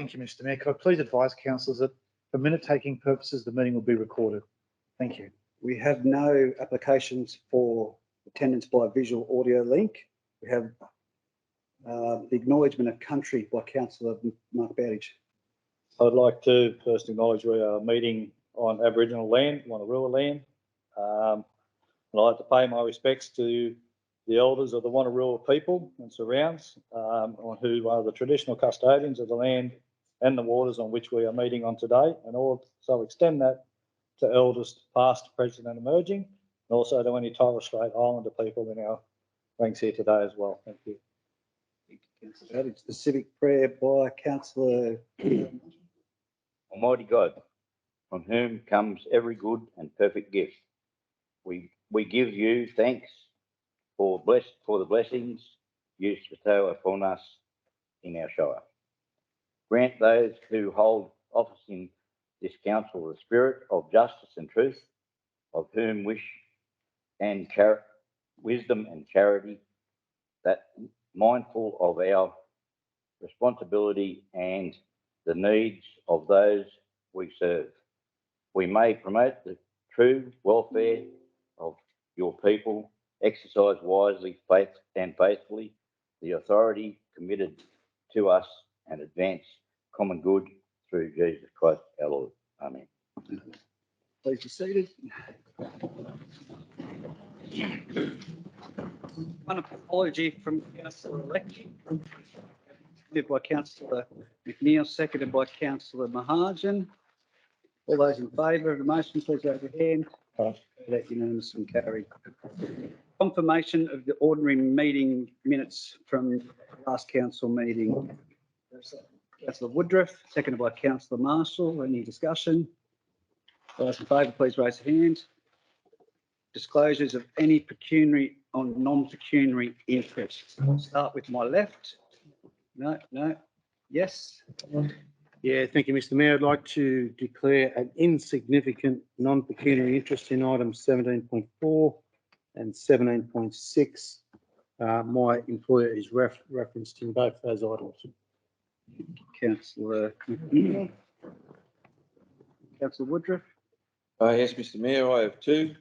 Thank you, Mr. Mayor. Could I please advise councillors that for minute-taking purposes, the meeting will be recorded. Thank you. We have no applications for attendance by visual audio link. We have the acknowledgement of country by Councillor Mark Bowditch. I'd like to first acknowledge we are meeting on Aboriginal land, Wanneroo land. I'd like to pay my respects to the elders of the Wanneroo people and surrounds, who are the traditional custodians of the land and the waters on which we are meeting on today, and also extend that to elders past, present and emerging, and also to any Torres Strait Islander people in our ranks here today as well. Thank you. Thank you, Councillor Bowditch. The civic prayer by Councillor. Almighty God, from whom comes every good and perfect gift, we give you thanks for the blessings you bestow upon us in our Shire. Grant those who hold office in this council the spirit of justice and truth, of whom wisdom and charity, that mindful of our responsibility and the needs of those we serve, we may promote the true welfare of your people, exercise wisely, faithfully the authority committed to us, and advance common good through Jesus Christ our Lord. Amen. Please be seated. One apology from Councillor-elect, moved by Councillor McNeil, seconded by Councillor Mahajan. All those in favour of the motion, please raise your hand. That unanimous and carried. Confirmation of the ordinary meeting minutes from last council meeting. Councillor Woodruff, seconded by Councillor Marshall. Any discussion? All those in favour, please raise your hand. Disclosures of any pecuniary or non-pecuniary interest. I'll start with my left. No. Yes. Yeah, thank you, Mr. Mayor. I'd like to declare an insignificant non-pecuniary interest in items 17.4 and 17.6. My employer is referenced in both those items. Councillor Woodruff. Yes, Mr. Mayor, I have two.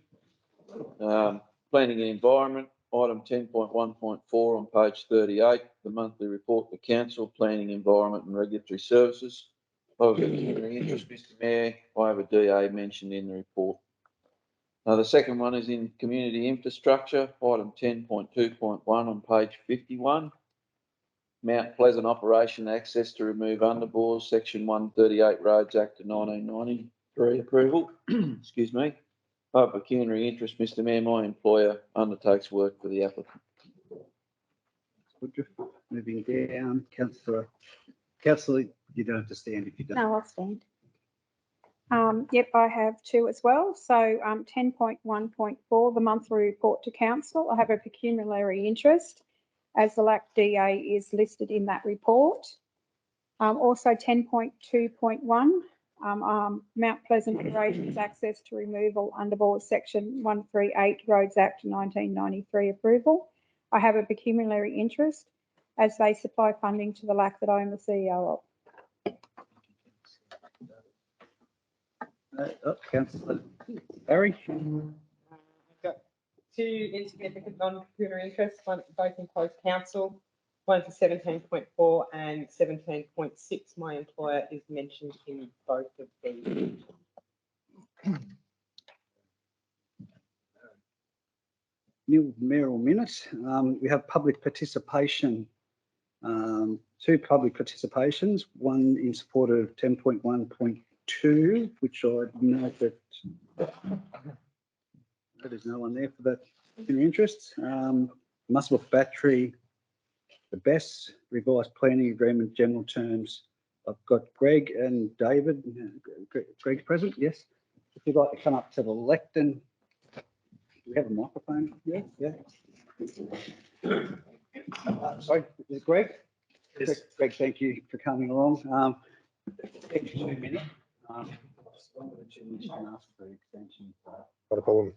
Planning and Environment, item 10.1.4 on page 38, the monthly report to Council, Planning, Environment and Regulatory Services. I have a pecuniary interest, Mr. Mayor. I have a DA mentioned in the report. The second one is in Community Infrastructure, item 10.2.1 on page 51. Mount Pleasant Operation Access to Remove Underbores, Section 138 Roads Act of 1993 approval. Excuse me. I have pecuniary interest, Mr. Mayor. My employer undertakes work for the applicant. Woodruff. Moving down, Councillor, you don't have to stand if you don't. No, I'll stand. Yep, I have two as well. So 10.1.4, the monthly report to council. I have a pecuniary interest as the LAC DA is listed in that report. Also 10.2.1, Mount Pleasant Operations Access to Removal Underbores, Section 138 Roads Act 1993 approval. I have a pecuniary interest as they supply funding to the LAC that I am the CEO of. Councillor Barry. I've got two insignificant non-pecuniary interests, one both in close council, one for 17.4 and 17.6. My employer is mentioned in both of these. New mayoral minutes. We have public participation. Two public participations, one in support of 10.1.2, which I note that there's no one there for that in interests. Muswellbrook Battery, the BESS revised planning agreement, general terms. I've got Greg and David. Greg's present, yes. If you'd like to come up to the lectern. Do we have a microphone? Yeah. Sorry, is it Greg? Yes. Greg, thank you for coming along. 2 minutes. Not a problem.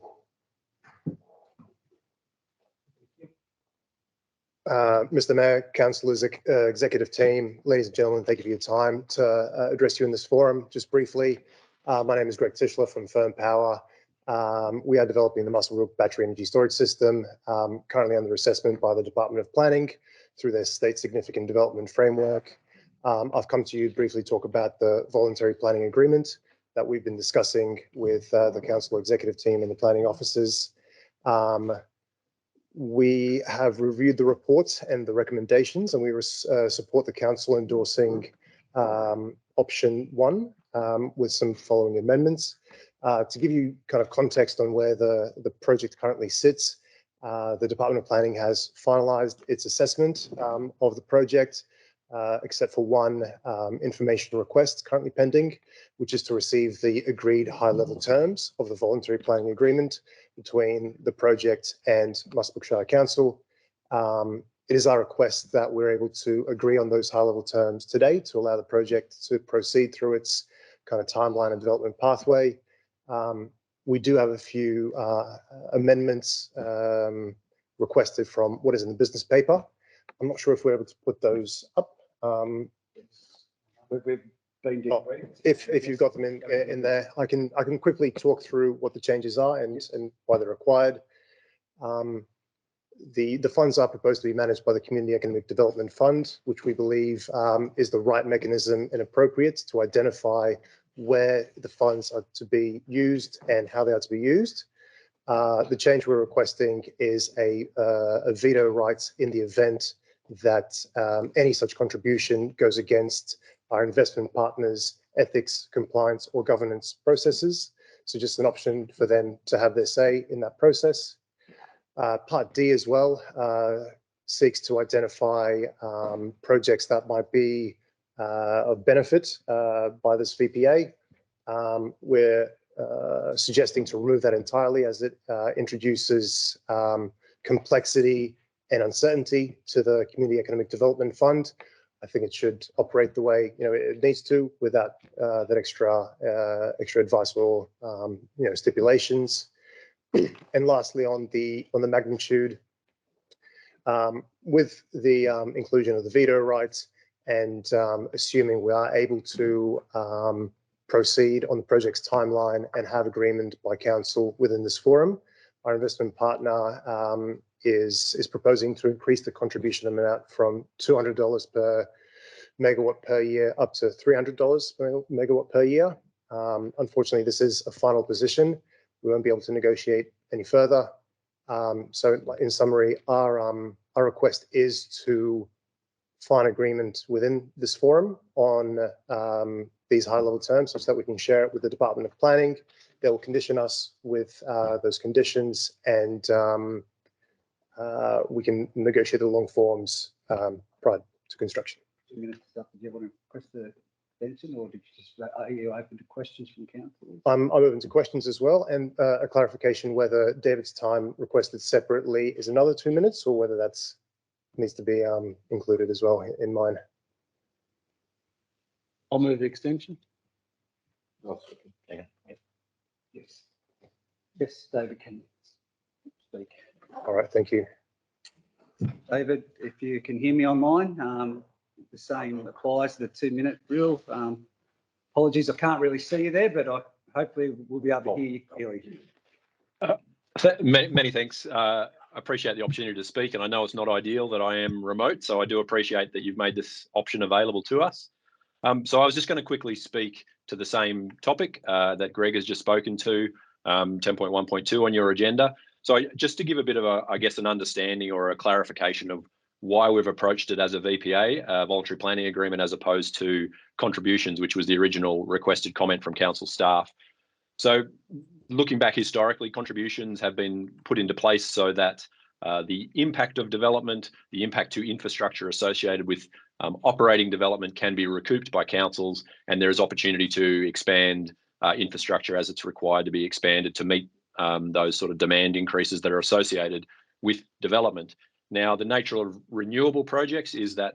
Mr. Mayor, councillors, executive team, ladies and gentlemen, thank you for your time to address you in this forum. Just briefly, my name is Greg Tischler from Firm Power. We are developing the Muswellbrook battery energy storage system, currently under assessment by the Department of Planning through their state significant development framework. I've come to you to briefly talk about the voluntary planning agreement that we've been discussing with the council executive team and the planning officers. We have reviewed the reports and the recommendations, and we support the council endorsing option 1 with some following amendments. To give you kind of context on where the project currently sits, the Department of Planning has finalised its assessment of the project, except for one information request currently pending, which is to receive the agreed high-level terms of the voluntary planning agreement between the project and Muswellbrook Shire Council. It is our request that we're able to agree on those high-level terms today to allow the project to proceed through its kind of timeline and development pathway. We do have a few amendments requested from what is in the business paper. I'm not sure if we're able to put those up. We've been doing. If you've got them in there, I can quickly talk through what the changes are and why they're required. The funds are proposed to be managed by the Community Economic Development Fund, which we believe is the right mechanism and appropriate to identify where the funds are to be used and how they are to be used. The change we're requesting is a veto right in the event that any such contribution goes against our investment partners' ethics, compliance, or governance processes. So just an option for them to have their say in that process. Part D as well seeks to identify projects that might be of benefit by this VPA. We're suggesting to remove that entirely as it introduces complexity and uncertainty to the Community Economic Development Fund. I think it should operate the way it needs to without that extra advice or stipulations. And lastly, on the magnitude, with the inclusion of the veto rights and assuming we are able to proceed on the project's timeline and have agreement by council within this forum, our investment partner is proposing to increase the contribution amount from $200 per megawatt per year up to $300 per megawatt per year. Unfortunately, this is a final position. We won't be able to negotiate any further. So in summary, our request is to find agreement within this forum on these high-level terms such that we can share it with the Department of Planning. They will condition us with those conditions, and we can negotiate the long forms prior to construction. 2 minutes up. Do you want to request the extension, or are you open to questions from council? I'm open to questions as well, and a clarification whether David's time requested separately is another 2 minutes, or whether that's needs to be included as well in mine. I'll move the extension. Yes. Yes, David can speak. All right, thank you. David, if you can hear me online, the same applies to the 2 minute rule. Apologies, I can't really see you there, but hopefully we'll be able to hear you clearly. Many thanks. I appreciate the opportunity to speak, and I know it's not ideal that I am remote, so I do appreciate that you've made this option available to us. So I was just going to quickly speak to the same topic that Greg has just spoken to, 10.1.2 on your agenda. So just to give a bit of I guess, an understanding or a clarification of why we've approached it as a VPA, a voluntary planning agreement, as opposed to contributions, which was the original requested comment from council staff. So looking back historically, contributions have been put into place so that the impact of development, the impact to infrastructure associated with operating development can be recouped by councils, and there is opportunity to expand infrastructure as it's required to be expanded to meet those sort of demand increases that are associated with development. Now, the nature of renewable projects is that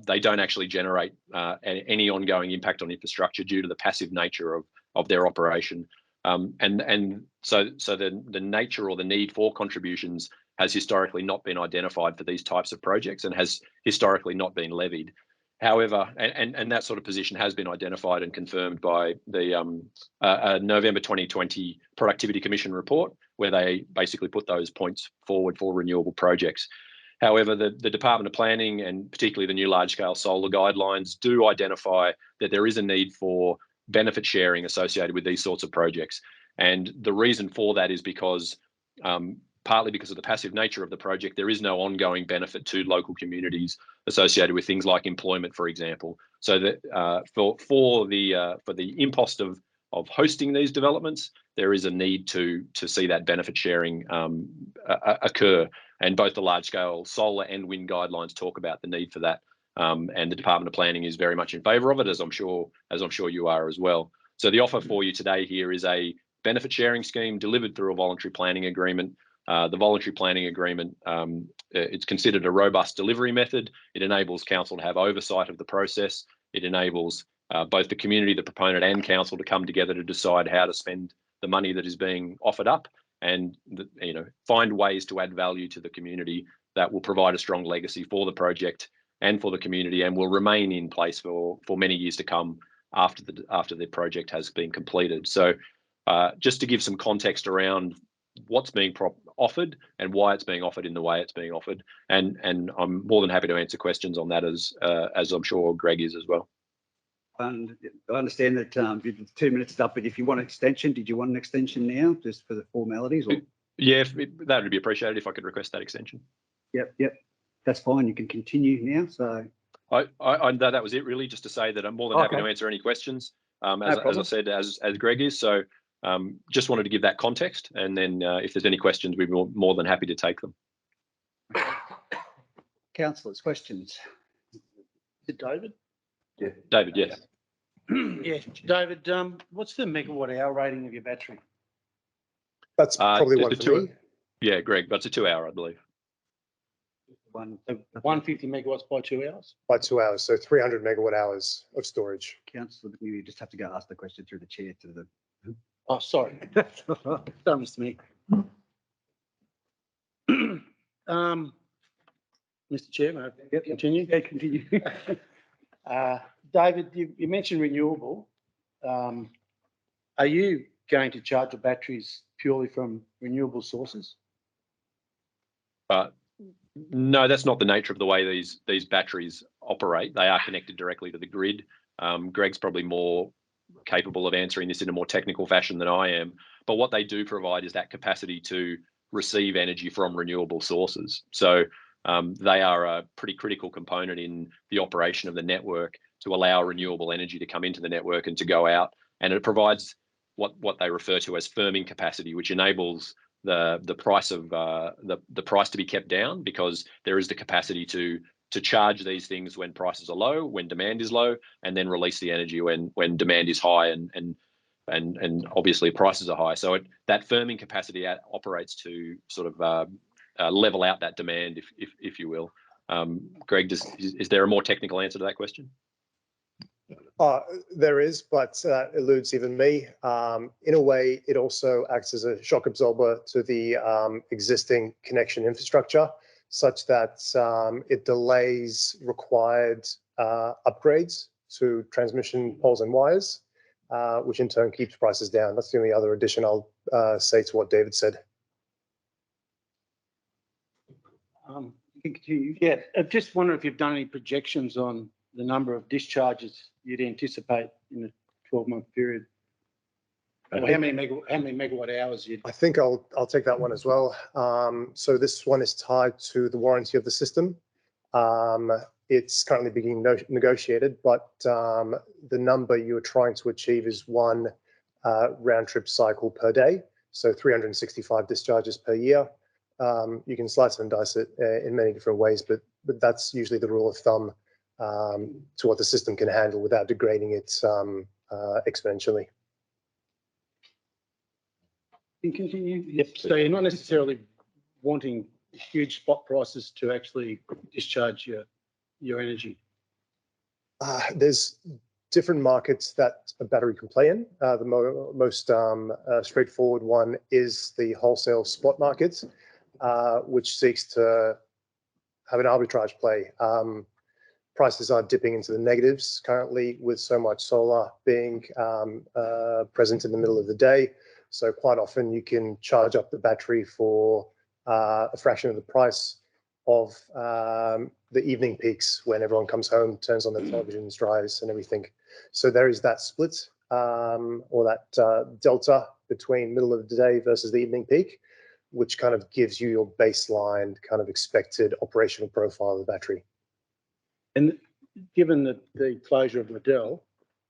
they don't actually generate any ongoing impact on infrastructure due to the passive nature of their operation. And so the nature or the need for contributions has historically not been identified for these types of projects and has historically not been levied. However, and that sort of position has been identified and confirmed by the November 2020 Productivity Commission report, where they basically put those points forward for renewable projects. However, the Department of Planning and particularly the new large-scale solar guidelines do identify that there is a need for benefit sharing associated with these sorts of projects. And the reason for that is because partly because of the passive nature of the project, there is no ongoing benefit to local communities associated with things like employment, for example. So that for the impost of hosting these developments, there is a need to see that benefit sharing occur. And both the large-scale solar and wind guidelines talk about the need for that. And the Department of Planning is very much in favour of it, as I'm sure you are as well. So the offer for you today here is a benefit sharing scheme delivered through a voluntary planning agreement. The voluntary planning agreement, it's considered a robust delivery method. It enables council to have oversight of the process. It enables both the community, the proponent and council to come together to decide how to spend the money that is being offered up and find ways to add value to the community that will provide a strong legacy for the project and for the community and will remain in place for many years to come after the project has been completed. So just to give some context around what's being offered and why it's being offered in the way it's being offered. And I'm more than happy to answer questions on that as I'm sure Greg is as well. And I understand that 2 minutes is up, but if you want an extension, did you want an extension now just for the formalities? Or? Yeah, that would be appreciated if I could request that extension. Yep. That's fine. You can continue now. So that was it really, just to say that I'm more than happy to answer any questions, as I said, as Greg is. So just wanted to give that context, and then if there's any questions, we'd be more than happy to take them. Councillors, questions? Is it David? Yeah. David, yes. Yeah, David, what's the megawatt hour rating of your battery? That's probably one for me. Yeah, Greg, but it's a 2 hour, I believe. 150 megawatts by 2 hours? By 2 hours, so 300 megawatt hours of storage. Councillor, you just have to go ask the question through the chair to the. Oh, sorry. Don't miss me. Mr. Chair, may I continue? Yeah, continue. David, you mentioned renewable. Are you going to charge the batteries purely from renewable sources? No, that's not the nature of the way these batteries operate. They are connected directly to the grid. Greg's probably more capable of answering this in a more technical fashion than I am. But what they do provide is that capacity to receive energy from renewable sources. So they are a pretty critical component in the operation of the network to allow renewable energy to come into the network and to go out. And it provides what they refer to as firming capacity, which enables the price of the price to be kept down, because there is the capacity to charge these things when prices are low, when demand is low, and then release the energy when demand is high and obviously prices are high. So that firming capacity operates to sort of level out that demand, if you will. Greg, is there a more technical answer to that question? There is, but eludes even me. In a way, it also acts as a shock absorber to the existing connection infrastructure, such that it delays required upgrades to transmission poles and wires, which in turn keeps prices down. That's the only other addition I'll say to what David said. Yeah, I just wonder if you've done any projections on the number of discharges you'd anticipate in a 12-month period. Or how many megawatt hours you'd... I think I'll take that one as well. So this one is tied to the warranty of the system. It's currently being negotiated, but the number you're trying to achieve is one round trip cycle per day. So 365 discharges per year. You can slice and dice it in many different ways, but that's usually the rule of thumb to what the system can handle without degrading it exponentially. Continue. Yep. So you're not necessarily wanting huge spot prices to actually discharge your energy. There's different markets that a battery can play in. The most straightforward one is the wholesale spot markets. which seeks to have an arbitrage play. Prices are dipping into the negatives currently with so much solar being present in the middle of the day. So quite often you can charge up the battery for a fraction of the price of the evening peaks when everyone comes home, turns on their televisions, drives and everything. So there is that split or that delta between middle of the day versus the evening peak, which kind of gives you your baseline kind of expected operational profile of the battery. And given that the closure of Liddell,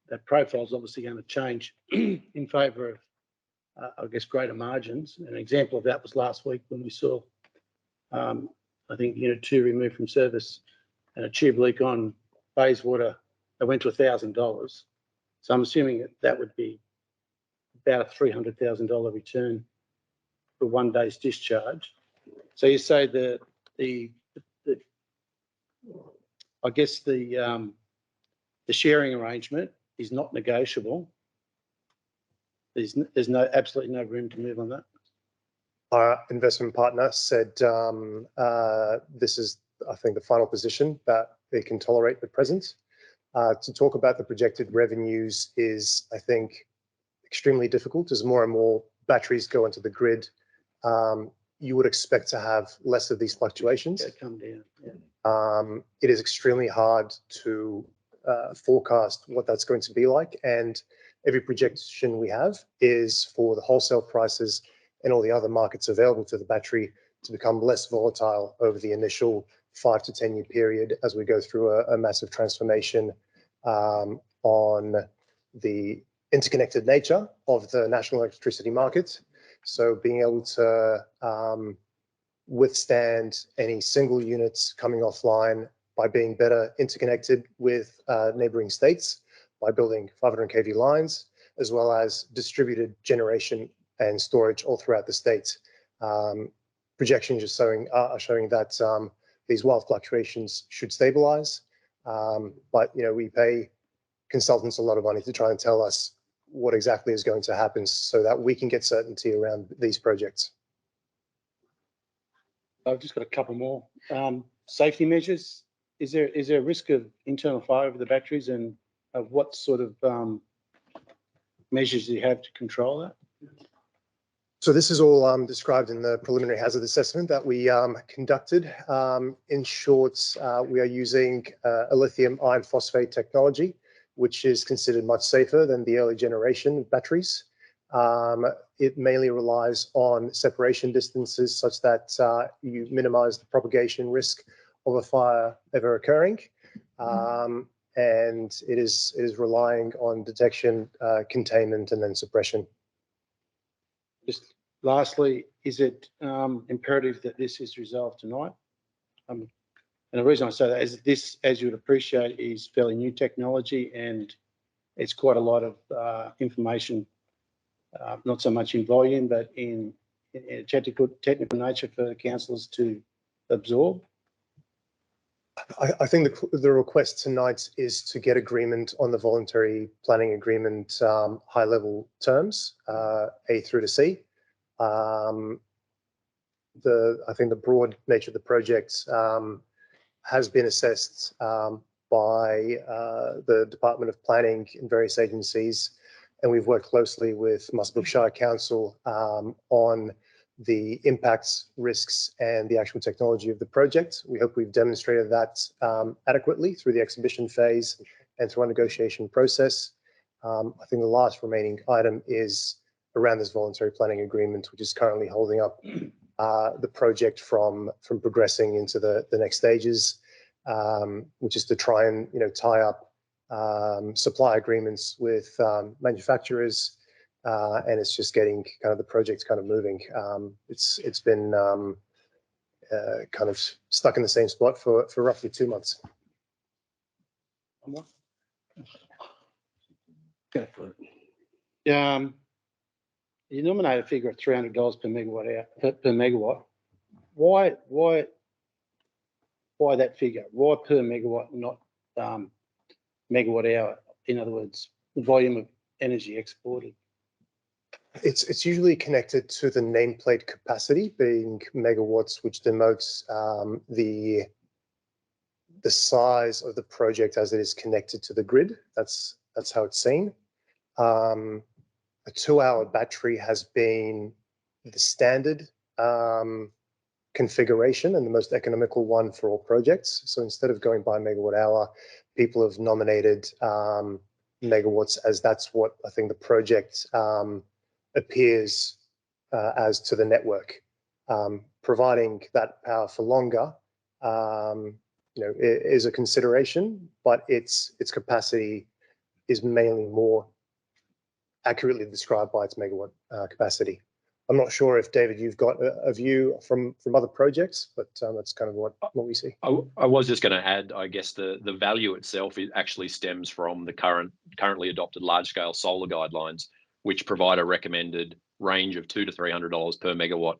that profile is obviously going to change in favour of, I guess, greater margins. An example of that was last week when we saw, I think, Unit 2 removed from service and a tube leak on Bayswater that went to $1,000. So I'm assuming that that would be about a $300,000 return for 1 day's discharge. So you say I guess the sharing arrangement is not negotiable. There's absolutely no room to move on that. Our investment partner said this is, I think, the final position that they can tolerate at present. To talk about the projected revenues is, I think, extremely difficult as more and more batteries go into the grid. You would expect to have less of these fluctuations. Yeah, come down. Yeah. It is extremely hard to forecast what that's going to be like, and every projection we have is for the wholesale prices and all the other markets available to the battery to become less volatile over the initial 5 to 10 year period as we go through a massive transformation on the interconnected nature of the national electricity market. So being able to withstand any single units coming offline by being better interconnected with neighboring states, by building 500 kV lines, as well as distributed generation and storage all throughout the state. Projections are showing that these wild fluctuations should stabilize. But we pay consultants a lot of money to try and tell us what exactly is going to happen so that we can get certainty around these projects. I've just got a couple more. Safety measures. Is there a risk of internal fire over the batteries, and what sort of measures do you have to control that? So this is all described in the preliminary hazard assessment that we conducted. In short, we are using a lithium iron phosphate technology, which is considered much safer than the early generation batteries. It mainly relies on separation distances such that you minimize the propagation risk of a fire ever occurring. And it is relying on detection, containment, and then suppression. Just lastly, is it imperative that this is resolved tonight? And the reason I say that is this, as you would appreciate, is fairly new technology, and it's quite a lot of information, not so much in volume, but in technical nature for the councillors to absorb. I think the request tonight is to get agreement on the voluntary planning agreement high-level terms, A through to C. I think the broad nature of the project has been assessed by the Department of Planning in various agencies, and we've worked closely with Muswellbrook Shire Council on the impacts, risks, and the actual technology of the project. We hope we've demonstrated that adequately through the exhibition phase and through our negotiation process. I think the last remaining item is around this voluntary planning agreement, which is currently holding up the project from progressing into the next stages, which is to try and tie up supply agreements with manufacturers, and it's just getting kind of the project kind of moving. It's been kind of stuck in the same spot for roughly 2 months. Go for it. You nominate a figure of $300 per megawatt. Why that figure? Why per megawatt, not megawatt hour? In other words, the volume of energy exported. It's usually connected to the nameplate capacity being megawatts, which denotes the size of the project as it is connected to the grid. That's how it's seen. A 2-hour battery has been the standard configuration and the most economical one for all projects. So instead of going by megawatt hour, people have nominated megawatts as that's what I think the project appears as to the network. Providing that power for longer, is a consideration, but its capacity is mainly more accurately described by its megawatt capacity. I'm not sure if, David, you've got a view from other projects, but that's kind of what we see. I was just going to add, I guess the value itself actually stems from the currently adopted large-scale solar guidelines, which provide a recommended range of $200 to $300 per megawatt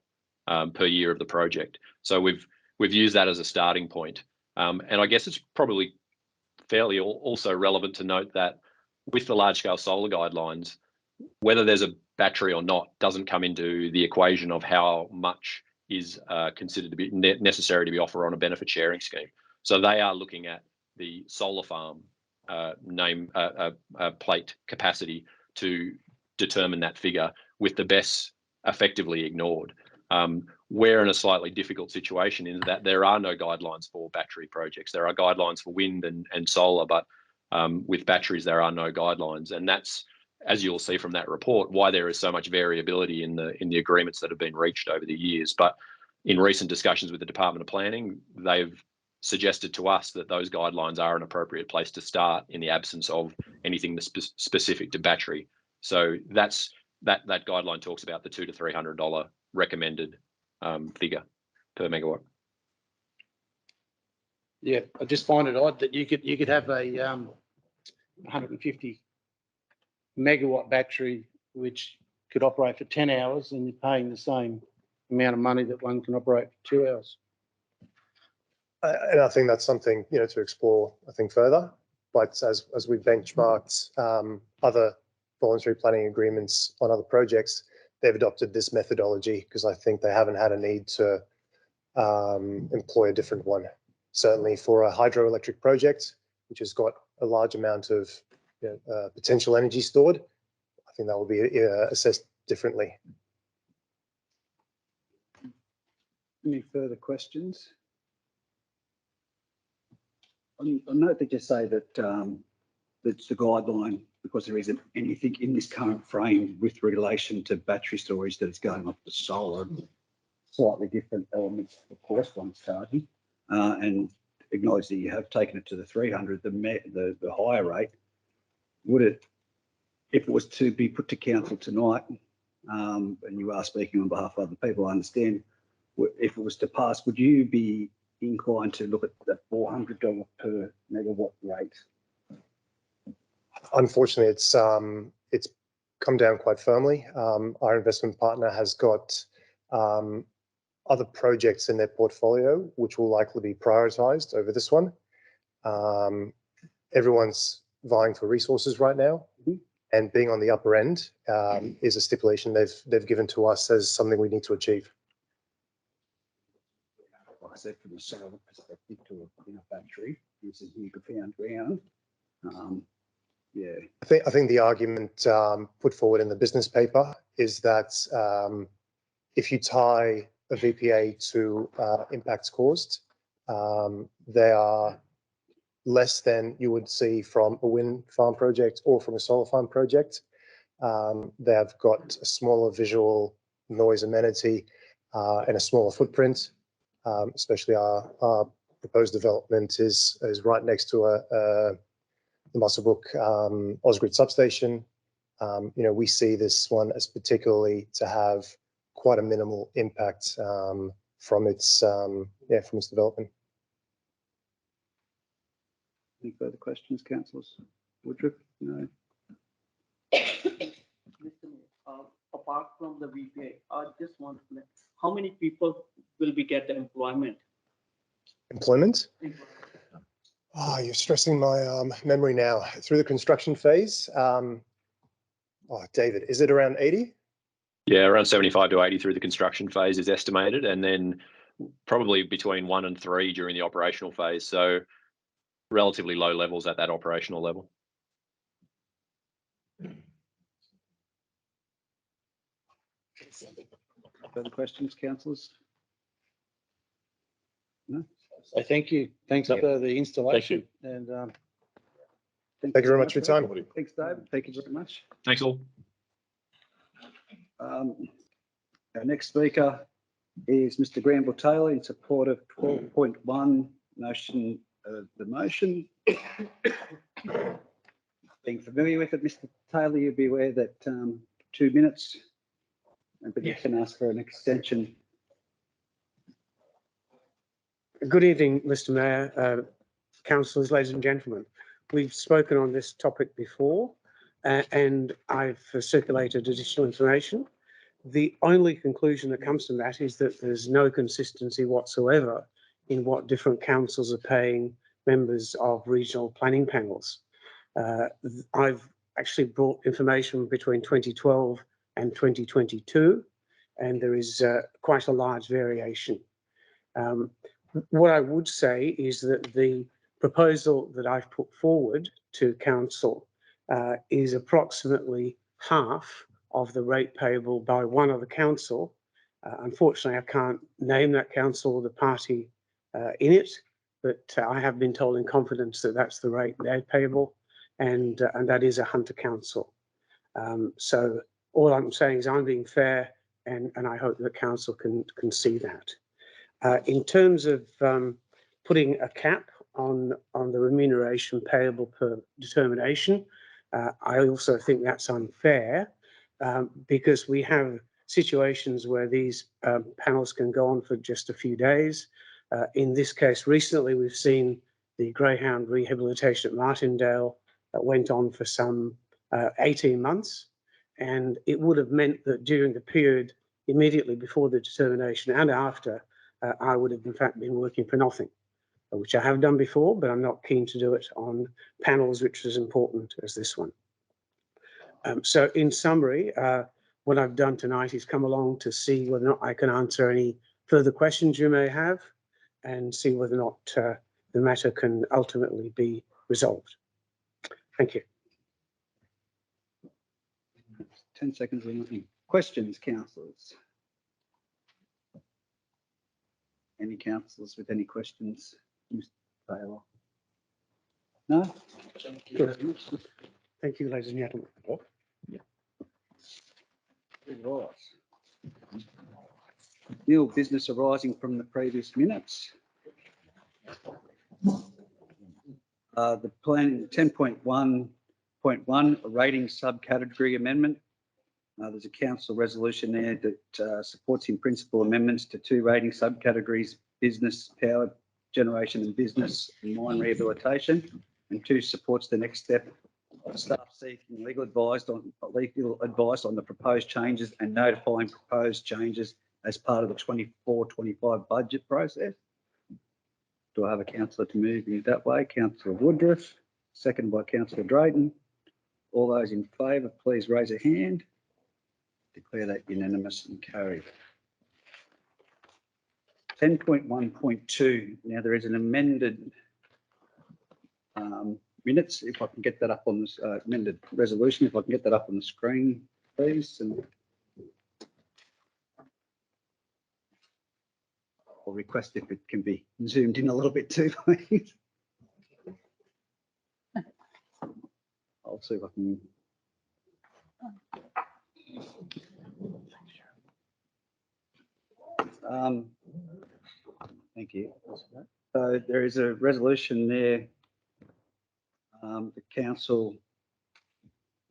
per year of the project. So we've used that as a starting point, and I guess it's probably fairly also relevant to note that with the large-scale solar guidelines, whether there's a battery or not doesn't come into the equation of how much is considered to be necessary to be offered on a benefit sharing scheme. So they are looking at the solar farm plate capacity to determine that figure, with the BESS effectively ignored. We're in a slightly difficult situation in that there are no guidelines for battery projects. There are guidelines for wind and solar, but with batteries there are no guidelines, and that's, as you'll see from that report, why there is so much variability in the agreements that have been reached over the years. But in recent discussions with the Department of Planning, they've suggested to us that those guidelines are an appropriate place to start in the absence of anything specific to battery. So that guideline talks about the $200 to $300 recommended figure per megawatt. Yeah, I just find it odd that you could have a 150 megawatt battery which could operate for 10 hours and you're paying the same amount of money that one can operate for 2 hours. And I think that's something to explore, I think, further. But as we benchmarked other voluntary planning agreements on other projects, they've adopted this methodology because I think they haven't had a need to employ a different one. Certainly for a hydroelectric project, which has got a large amount of potential energy stored, I think that will be assessed differently. Any further questions? I note that you say that that's the guideline because there isn't anything in this current frame with relation to battery storage that is going off the solar. Slightly different elements, of course, one starting, and acknowledge that you have taken it to the 300, the higher rate. Would it, if it was to be put to council tonight, and you are speaking on behalf of other people, I understand, if it was to pass, would you be inclined to look at the $400 per megawatt rate? Unfortunately, it's come down quite firmly. Our investment partner has got other projects in their portfolio, which will likely be prioritized over this one. Everyone's vying for resources right now, and being on the upper end is a stipulation they've given to us as something we need to achieve. Like I said, from a solar perspective to a battery, this is newfound ground. Yeah, I think the argument put forward in the business paper is that if you tie a VPA to impacts caused, they are less than you would see from a wind farm project or from a solar farm project. They've got a smaller visual noise amenity and a smaller footprint. Especially our proposed development is right next to the Muswellbrook Osgrid substation. We see this one as particularly to have quite a minimal impact from its development. Any further questions, councillors? Woodruff? No. Apart from the VPA, I just want to know how many people will we get the employment? Employment? You're stressing my memory now. Through the construction phase, David, is it around 80? Yeah, around 75 to 80 through the construction phase is estimated, and then probably between 1 and 3 during the operational phase. So relatively low levels at that operational level. Further questions, councillors? No? So thank you. Thanks Yep. for the installation and, Thank you very much for your time. Thanks, David. Thank you very much. Thanks all. Our next speaker is Mr. Granville Taylor in support of 12.1 motion, the motion. Being familiar with it, Mr. Taylor, you'll be aware that 2 minutes, but you can ask for an extension. Good evening, Mr. Mayor, councillors, ladies and gentlemen. We've spoken on this topic before and I've circulated additional information. The only conclusion that comes from that is that there's no consistency whatsoever in what different councils are paying members of regional planning panels. I've actually brought information between 2012 and 2022, and there is quite a large variation. What I would say is that the proposal that I've put forward to council is approximately half of the rate payable by one other council. Unfortunately, I can't name that council or the party in it, but I have been told in confidence that that's the rate they're payable, and that is a Hunter council. So all I'm saying is I'm being fair, and I hope that council can see that. In terms of putting a cap on the remuneration payable per determination, I also think that's unfair because we have situations where these panels can go on for just a few days. In this case, recently we've seen the greyhound rehabilitation at Martindale that went on for some 18 months, and it would have meant that during the period immediately before the determination and after, I would have in fact been working for nothing, which I have done before, but I'm not keen to do it on panels which are as important as this one. So in summary, what I've done tonight is come along to see whether or not I can answer any further questions you may have and see whether or not the matter can ultimately be resolved. Thank you. 10 seconds remaining. Questions, councillors? Any councillors with any questions? Mr. Taylor? No? Thank you very much. Thank you, ladies and gentlemen. Right. New business arising from the previous minutes. The plan 10.1.1 rating subcategory amendment. There's a council resolution there that supports in principle amendments to 2 rating subcategories: business, power generation and business and mine rehabilitation, and 2 supports the next step of staff seeking legal advice on the proposed changes and notifying proposed changes as part of the 24-25 budget process. Do I have a councillor to move in that way? Councillor Woodruff, seconded by Councillor Drayton. All those in favour, please raise a hand. Declare that unanimous and carried. 10.1.2. Now there is an amended minutes. If I can get that up on this amended resolution, if I can get that up on the screen, please. And I'll request if it can be zoomed in a little bit too, please. I'll see if I can. Thank you. So there is a resolution there. The council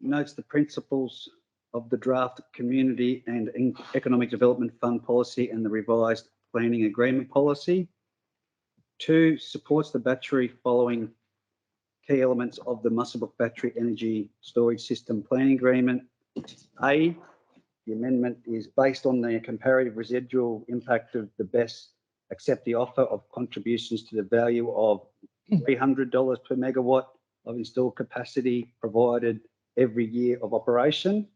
notes the principles of the draft Community and Economic Development Fund policy and the revised planning agreement policy. 2, supports the battery following key elements of the Muswellbrook Battery Energy Storage System Planning Agreement. A, the amendment is based on the comparative residual impact of the BESS accept the offer of contributions to the value of $300 per megawatt of installed capacity provided every year of operation.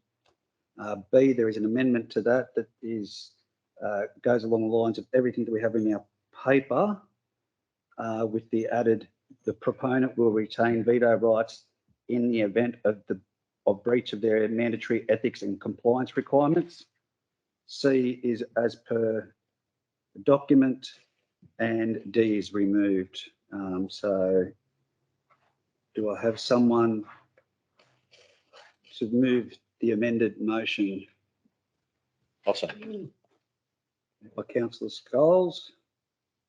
B, there is an amendment to that is goes along the lines of everything that we have in our paper, with the added, the proponent will retain veto rights in the event of breach of their mandatory ethics and compliance requirements. C is as per the document, and D is removed. So do I have someone to move the amended motion? I'll say. By councillor Scholes.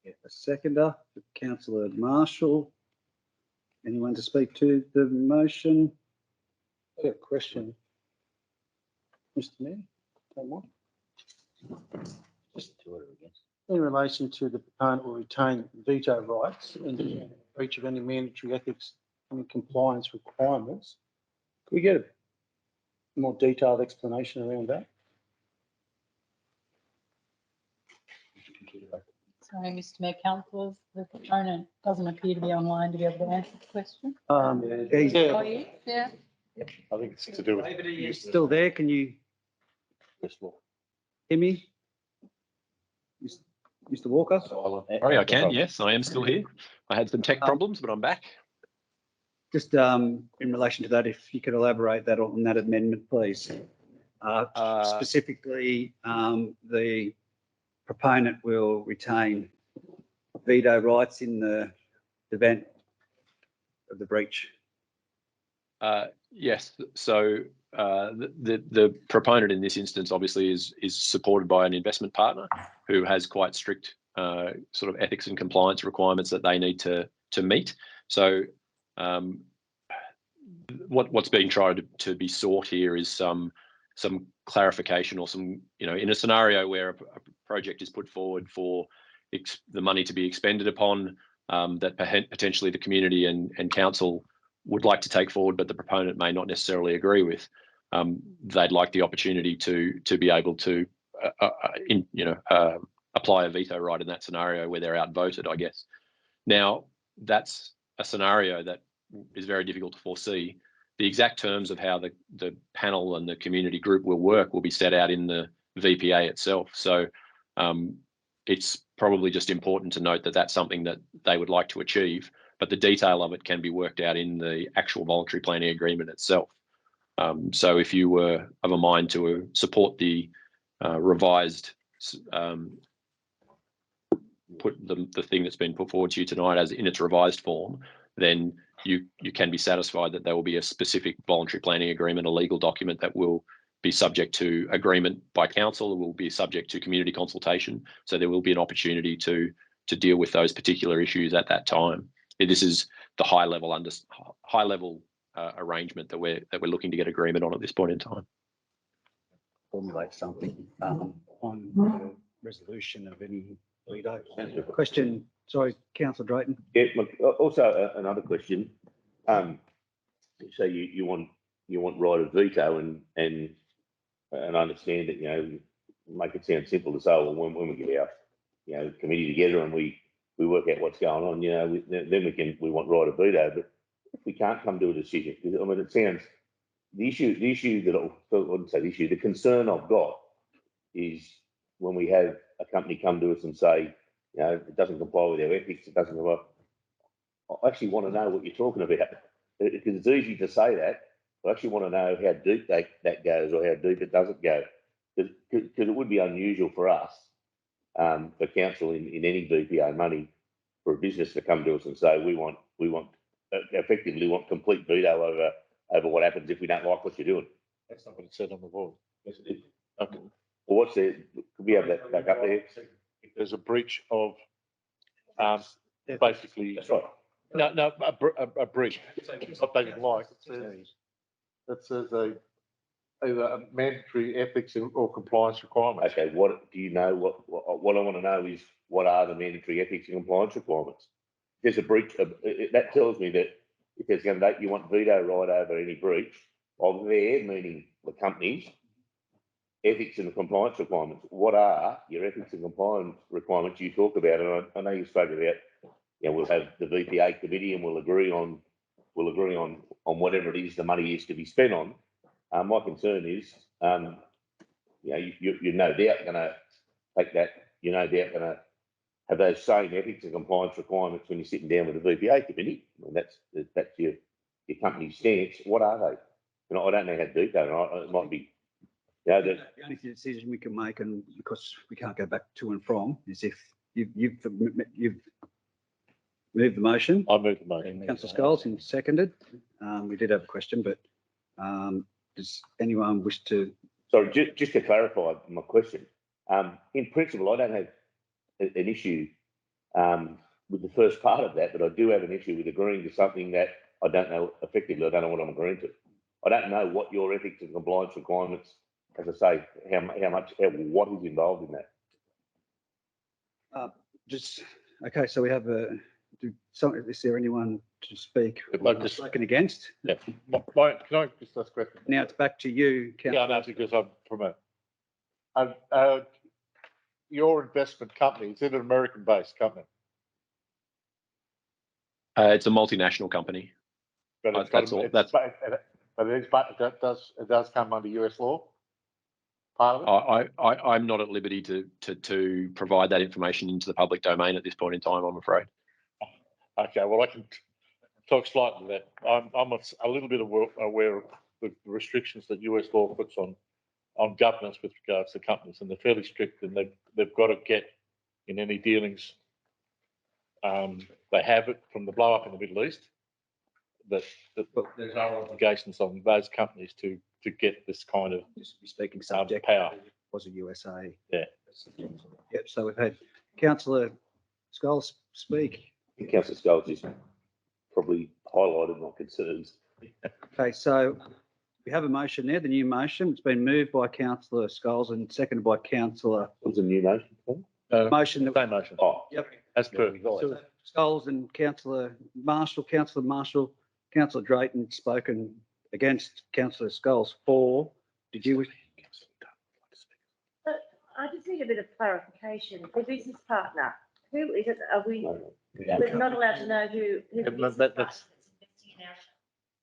A seconder, councillor Marshall. Anyone to speak to the motion? I have a question. Mr Mayor, don't mind. Just do it again. In relation to the proponent will retain veto rights in the breach of any mandatory ethics and compliance requirements, can we get a more detailed explanation around that? Sorry, Mr Mayor, councillors, the proponent doesn't appear to be online to be able to answer the question. Yeah. Oh, yeah. I think it's to do with. David, are you still there? Can you hear me? Mr Walker? Sorry, I can. Yes, I am still here. I had some tech problems, but I'm back. Just in relation to that, if you could elaborate that on that amendment, please. Specifically, the proponent will retain veto rights in the event of the breach. Yes. So the proponent in this instance obviously is supported by an investment partner who has quite strict sort of ethics and compliance requirements that they need to meet. So what's being tried to be sought here is some clarification or some, in a scenario where a project is put forward for the money to be expended upon, that potentially the community and council would like to take forward, but the proponent may not necessarily agree with. They'd like the opportunity to be able to, apply a veto right in that scenario where they're outvoted, I guess. Now, that's a scenario that is very difficult to foresee. The exact terms of how the panel and the community group will work will be set out in the VPA itself. So it's probably just important to note that that's something that they would like to achieve, but the detail of it can be worked out in the actual voluntary planning agreement itself. So if you were of a mind to support the revised, put the thing that's been put forward to you tonight as in its revised form, then you can be satisfied that there will be a specific voluntary planning agreement, a legal document that will be subject to agreement by council. It will be subject to community consultation. So there will be an opportunity to deal with those particular issues at that time. This is the high level arrangement that we're looking to get agreement on at this point in time. Formulate something on the resolution of any veto. Question, sorry, Councillor Drayton. Yeah, look, also another question. So you want right of veto and I understand that, make it sound simple to say, well, when we get our, committee together and we work out what's going on, then we want right of veto, but if we can't come to a decision, because I mean, it sounds, the issue that I wouldn't say the issue, the concern I've got is when we have a company come to us and say, it doesn't comply with our ethics, it doesn't comply. I actually want to know what you're talking about, because it's easy to say that. I actually want to know how deep that goes or how deep it doesn't go, because it would be unusual for us, for council in any VPA money, for a business to come to us and say we want effectively want complete veto over what happens if we don't like what you're doing. That's not what it said on the board. Yes, it is. Okay. Well, what's there? Could we have that back up there? If there's a breach of, basically. That's right. No, a breach. What they would like. That says either a mandatory ethics or compliance requirements. Okay. What do you know? What I want to know is what are the mandatory ethics and compliance requirements? If there's a breach, that tells me that if there's going to you want veto right over any breach of their, meaning the company's ethics and compliance requirements. What are your ethics and compliance requirements you talk about? And I know you spoke about, we'll have the VPA committee and we'll agree on whatever it is the money is to be spent on. My concern is you know, you're no doubt gonna take that, you're no doubt gonna have those same ethics and compliance requirements when you're sitting down with the VPA committee. I mean, that's your company's stance. What are they? And I don't know how to do that. It might be, you know, that The only decision we can make, and because we can't go back to and from, is if you've moved the motion. I move the motion. Councillor Scholes and seconded. We did have a question, but does anyone wish to? sorry, just to clarify my question, in principle, I don't have an issue with the first part of that, but I do have an issue with agreeing to something that I don't know effectively. I don't know what I'm agreeing to. I don't know what your ethics and compliance requirements, as I say, what is involved in that. Okay, so we have is there anyone to speak? Spoken against? Yeah. Can I just ask a question? Now it's back to you, Yeah, Councillor. no, because I'm from your investment company, is it an American-based company? It's a multinational company. But it's That's all. That's. It does come under US law. Part of it. I'm not at liberty to provide that information into the public domain at this point in time, I'm afraid. Okay, well, I can talk slightly to that. I'm a little bit aware of the restrictions that US law puts on governance with regards to companies, and they're fairly strict, and they've got to get in any dealings. They have it from the blow up in the Middle East. That there's no obligations on those companies to get this kind of speaking subject power. Was a USA. Yeah. Yep. So we've had Councillor Scholes speak. Councillor Scholes has probably highlighted my concerns. Okay, so we have a motion there, the new motion. It's been moved by Councillor Scholes and seconded by Councillor. It was a new motion. Motion that. Same motion. Oh, Yep. As per. Scholes and Councillor Marshall, Councillor Drayton spoken against Councillor Scholes for. Did you wish? I just need a bit of clarification. The business partner, who is it? Are we, Yeah. we're not allowed to know who the Yeah, business that's- partner is investing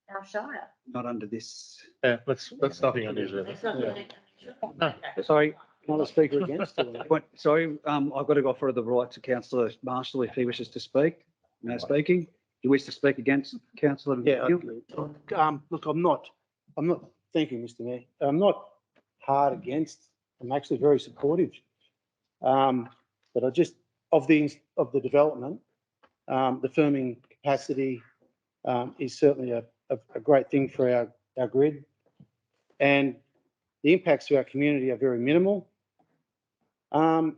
in our Shire? Not under this. Yeah, that's nothing unusual. It's not Yeah. really unusual. No. Okay. Sorry. Another speaker against it. Sorry, I've got to offer the right to Councillor Marshall if he wishes to speak. No speaking. Do you wish to speak against Councillor? Yeah, look, I'm not, thank you, Mr. Mayor. I'm not hard against, I'm actually very supportive. But I just, of the development, the firming capacity is certainly a great thing for our grid. And the impacts to our community are very minimal.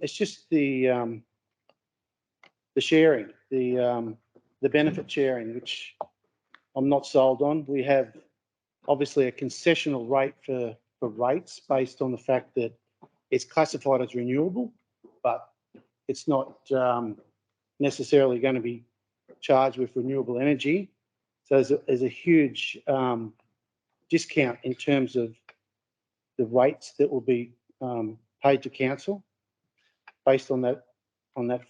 It's just the sharing, the benefit sharing, which I'm not sold on. We have obviously a concessional rate for rates based on the fact that it's classified as renewable, but it's not necessarily going to be charged with renewable energy. So there's a huge discount in terms of the rates that will be paid to council based on that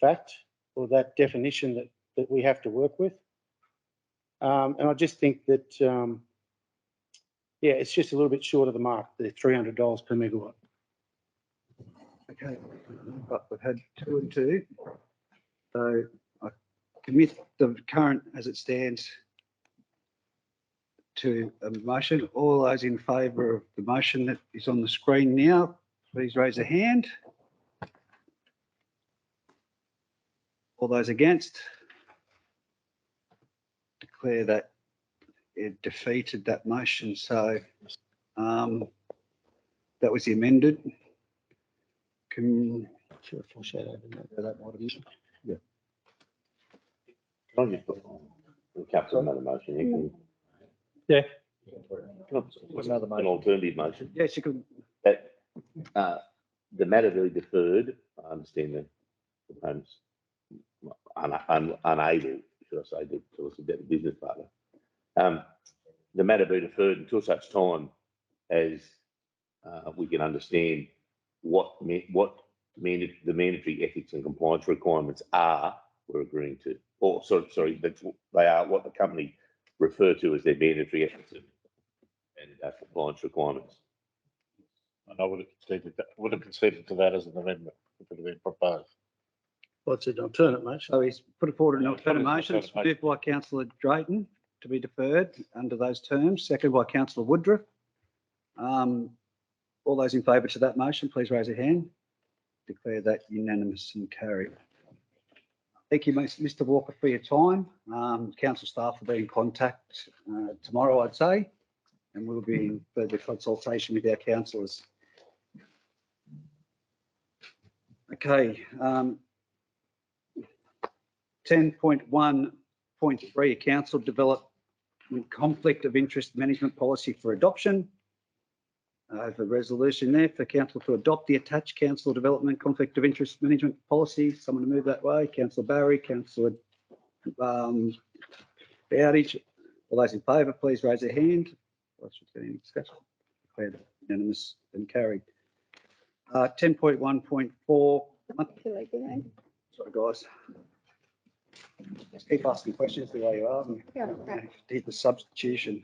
fact or that definition that we have to work with. And I just think that, yeah, it's just a little bit short of the mark, the $300 per megawatt. Okay, but we've had 2 and 2. So I commit the current as it stands to a motion. All those in favour of the motion that is on the screen now, please raise a hand. All those against? Declare that it defeated that motion. So that was the amended. Sure, foreshadow that might have been. Yeah. Can I just put Councillor another motion? You can. Yeah. An alternative motion. Yes, you could. That the matter be deferred. I understand the components unable, should I say, to solicit the business partner. The matter be deferred until such time as we can understand what the mandatory ethics and compliance requirements are we're agreeing to. Or sorry, they are what the company refer to as their mandatory ethics and compliance requirements. And I would have conceded to that as an amendment if it had been proposed. What's an alternate motion? So he's put forward an Yeah, alternate put it as motion. an It's alternate moved by councillor Drayton to be deferred under those terms, seconded by councillor Woodruff. All those in favour to that motion, please raise your hand. Declare that unanimous and carried. Thank you, Mr. Walker, for your time. Council staff will be in contact tomorrow, I'd say, and we'll be in further consultation with our councillors. Okay. 10.1.3, council development conflict of interest management policy for adoption. I have a resolution there for council to adopt the attached council development conflict of interest management policy. Someone to move that way. Councillor Barry, councillor Bowditch. All those in favour, please raise their hand. Any discussion? Declared unanimous and carried. 10.1.4. Sorry, guys. Just keep asking questions the way you are. Did the substitution.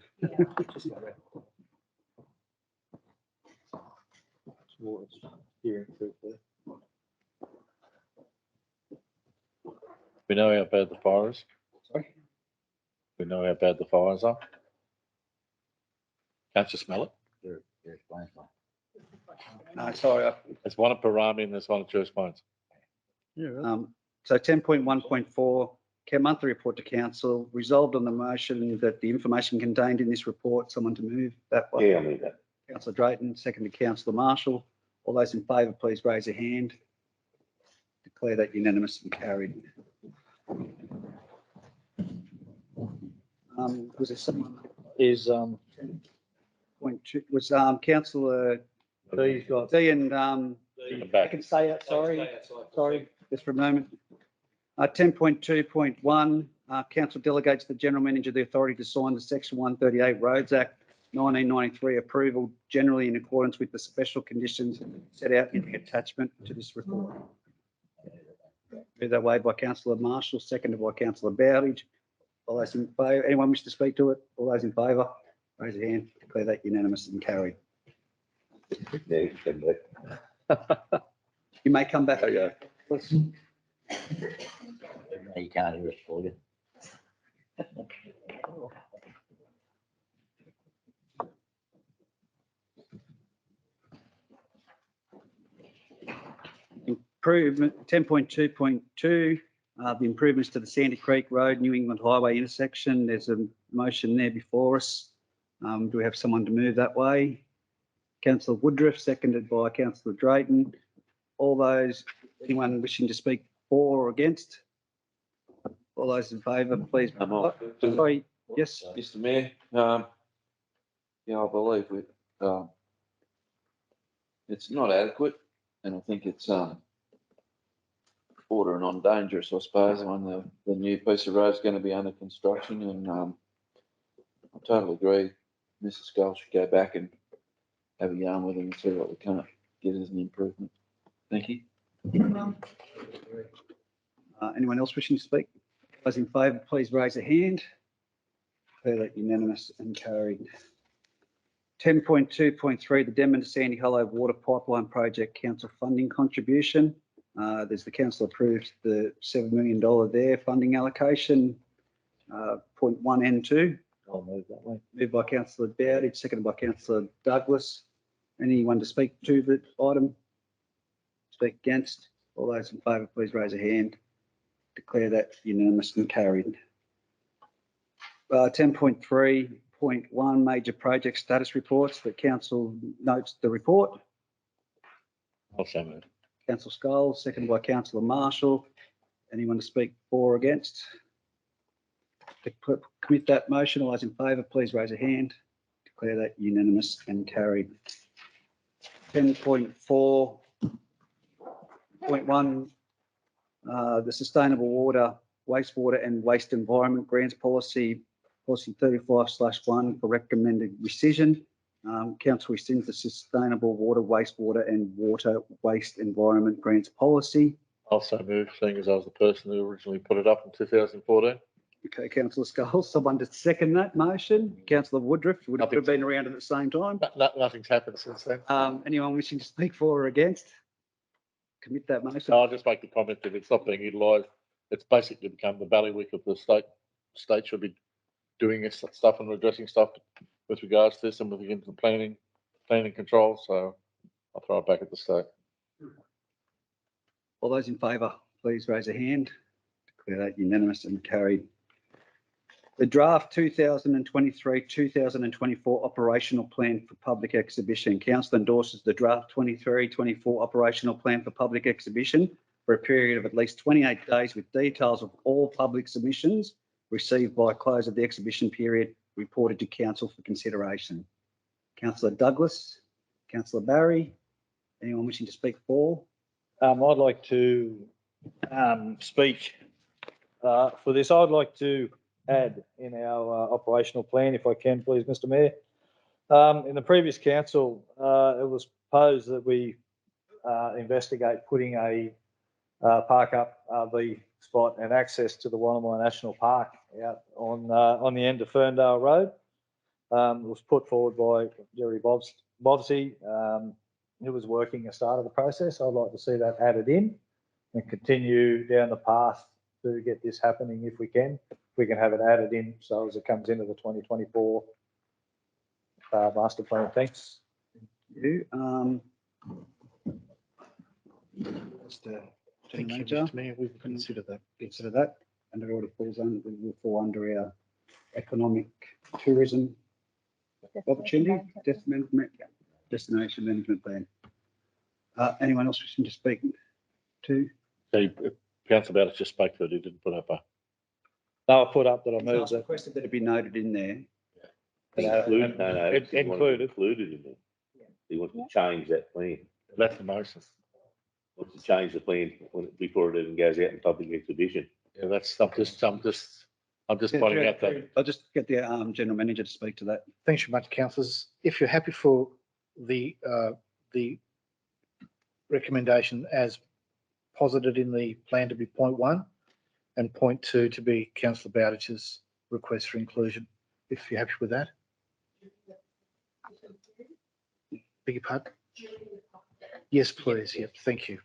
We know how bad the fire is. Sorry? We know how bad the fires are. Can't you smell it? No, sorry. There's one at Parami and there's one at Church Plains. So 10.1.4, monthly report to council, resolved on the motion that the information contained in this report, someone to move that way. Yeah, I'll need that. Councillor Drayton, seconded councillor Marshall. All those in favour, please raise your hand. Declare that unanimous and carried. Was there someone? Is, Point two, was councillor D's got, D and I can say it, sorry, just for a moment. 10.2.1, council delegates the general manager the authority to sign the Section 138 Roads Act 1993 approval, generally in accordance with the special conditions set out in the attachment to this report. Moved that way by councillor Marshall, seconded by councillor Bowditch. All those in favour, anyone wish to speak to it? All those in favour, raise your hand. Declare that unanimous and carried. You may come back. Okay. You can't hear us for you. Improvement 10.2.2, the improvements to the Sandy Creek Road, New England Highway intersection. There's a motion there before us. Do we have someone to move that way? Councillor Woodruff, seconded by Councillor Drayton. All those, anyone wishing to speak for or against? All those in favour, please. Sorry, yes. Mr. Mayor, yeah, I believe it's not adequate, and I think it's bordering on dangerous, I suppose, when the new piece of road is going to be under construction, and I totally agree. Mrs. Skull should go back and have a yarn with him and see what we can't get as an improvement. Thank you. Anyone else wishing to speak? Those in favour, please raise a hand. Declare that unanimous and carried. 10.2.3, the Denman to Sandy Hollow Water Pipeline Project Council funding contribution. There's the council approves the $7 million there funding allocation. Point 1 and 2. I'll move that way. Moved by councillor Bowditch, seconded by councillor Douglas. Anyone to speak to the item? Speak against? All those in favour, please raise a hand. Declare that unanimous and carried. 10.3.1, major project status reports. The council notes the report. Also moved. Councillor Scholes, seconded by councillor Marshall. Anyone to speak for or against? To commit that motion, all those in favour, please raise a hand. Declare that unanimous and carried. 10.4.1, the Sustainable Water, Wastewater and Waste Environment Grants Policy 35/1 for recommended rescission. Council rescinds the Sustainable Water, Wastewater and Water Waste Environment Grants Policy. Also moved, seeing as I was the person who originally put it up in 2014. Okay, councillor Scholes, someone to second that motion. Councillor Woodruff would have been around at the same time. Nothing's happened since then. Anyone wishing to speak for or against? Commit that motion. So I'll just make the comment that it's not being utilised. It's basically become the bailiwick of the state. State should be doing this stuff and addressing stuff with regards to this and with regard to planning control. So I'll throw it back at the state. All those in favour, please raise a hand. Declare that unanimous and carried. The draft 2023-2024 operational plan for public exhibition. Council endorses the draft 23-24 operational plan for public exhibition for a period of at least 28 days with details of all public submissions received by close of the exhibition period reported to council for consideration. Councillor Douglas, Councillor Barry, anyone wishing to speak for? I'd like to speak for this. I'd like to add in our operational plan, if I can, please, Mr. Mayor. In the previous council, it was proposed that we investigate putting a park up RV spot and access to the Wonnamai National Park out on the end of Ferndale Road. It was put forward by Jerry Bobsey, who was working the start of the process. I'd like to see that added in and continue down the path to get this happening if we can. We can have it added in so as it comes into the 2024 master plan. Thanks. Thank you. Thank you, Mr. Mayor. We've considered that. Consider that, and it already falls under, it will fall under our economic tourism opportunity, destination management plan. Anyone else wishing to speak to? So Councillor Bowditch just spoke to it. He didn't put up a. No, I put up that I I moved that. requested that it be noted in there. Include, no, It he wants it included. included in there. He wants to change that plan. That's the motion. Wants to change the plan before it even goes out in public exhibition. Yeah, that's. I'm just pointing out that. I'll just get the general manager to speak to that. Thanks very much, councillors. If you're happy for the recommendation as posited in the plan to be point 1 and point 2 to be councillor Bowditch's request for inclusion, if you're happy with that. Beg your pardon? Yes, please. Yep, thank you.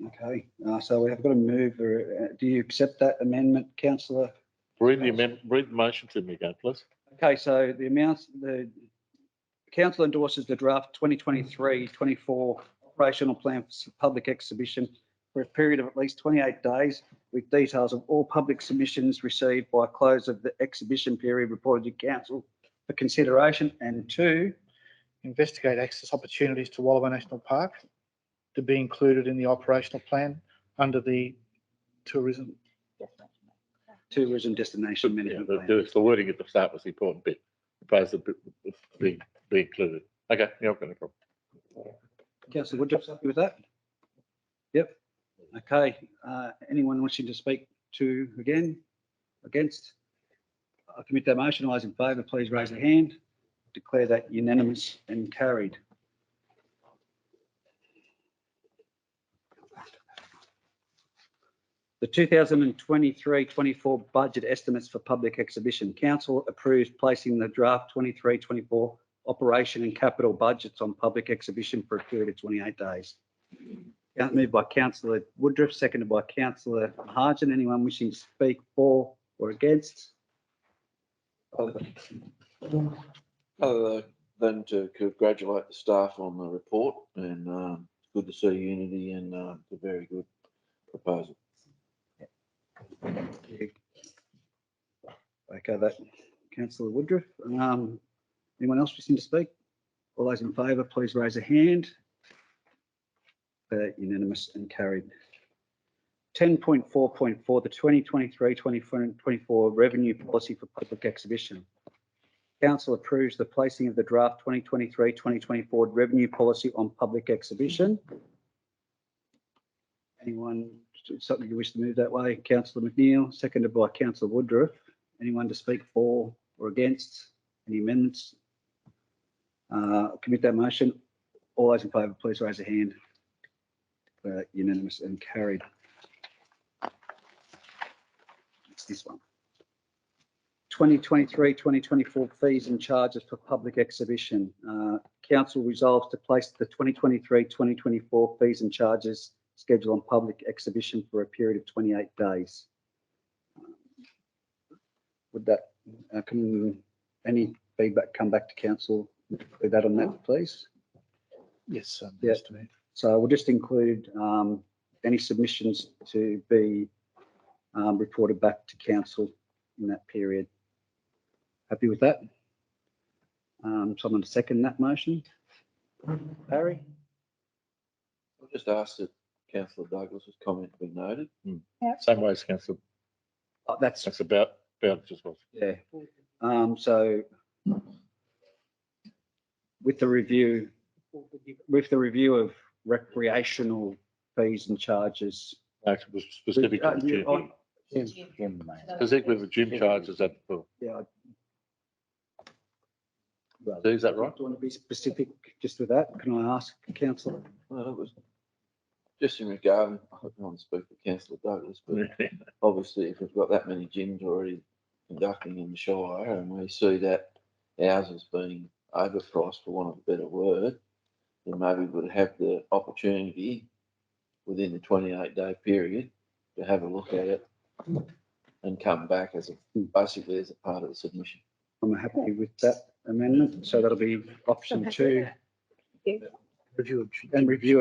Okay, so we have got to move. Do you accept that amendment, councillor? Read the motion to me again, please. Okay, so the amounts, the council endorses the draft 2023-24 operational plan for public exhibition for a period of at least 28 days with details of all public submissions received by close of the exhibition period reported to council for consideration. And 2, investigate access opportunities to Wonnamai National Park to be included in the operational plan under the tourism destination management plan. It's the wording at the start was the important bit. Opposed to be included. Okay, yeah, I've got no problem. Councillor Woodruff, happy with that? Yep. Okay. Anyone wishing to speak to against? I commit that motion. All those in favour, please raise a hand. Declare that unanimous and carried. The 2023-24 budget estimates for public exhibition. Council approves placing the draft 23-24 operation and capital budgets on public exhibition for a period of 28 days. Moved by councillor Woodruff, seconded by councillor Mahajan. Anyone wishing to speak for or against? Other than to congratulate the staff on the report, and it's good to see unity and a very good proposal. Okay, that councillor Woodruff. Anyone else wishing to speak? All those in favour, please raise a hand. Unanimous and carried. 10.4.4, the 2023-2024 revenue policy for public exhibition. Council approves the placing of the draft 2023-2024 revenue policy on public exhibition. Anyone, something you wish to move that way? Councillor McNeil, seconded by councillor Woodruff. Anyone to speak for or against? Any amendments? Commit that motion. All those in favour, please raise a hand. Unanimous and carried. It's this one. 2023-2024 fees and charges for public exhibition. Council resolves to place the 2023-2024 fees and charges schedule on public exhibition for a period of 28 days. Would that, can any feedback come back to council with that on that, please? Yes, Yeah. Mr. Mayor. So we'll just include any submissions to be reported back to council in that period. Happy with that? Someone to second that motion? Barry? I'll just ask that councillor Douglas's comment be noted. Same way as council. Oh, that's about it just was. yeah. So with the review of recreational fees and charges. Actually, was specific to the gym. Specifically the gym charges at the. Yeah. Is that right? Do you want to be specific just with that? Can I ask councillor? Well, it was just in regard, I don't want to speak for councillor Douglas, but obviously if we've got that many gyms already conducting in the Shire and we see that ours is being overpriced, for want of a better word, then maybe we'd have the opportunity within the 28-day period to have a look at it and come back as basically as a part of the submission. I'm happy with that amendment. So that'll be option 2. Review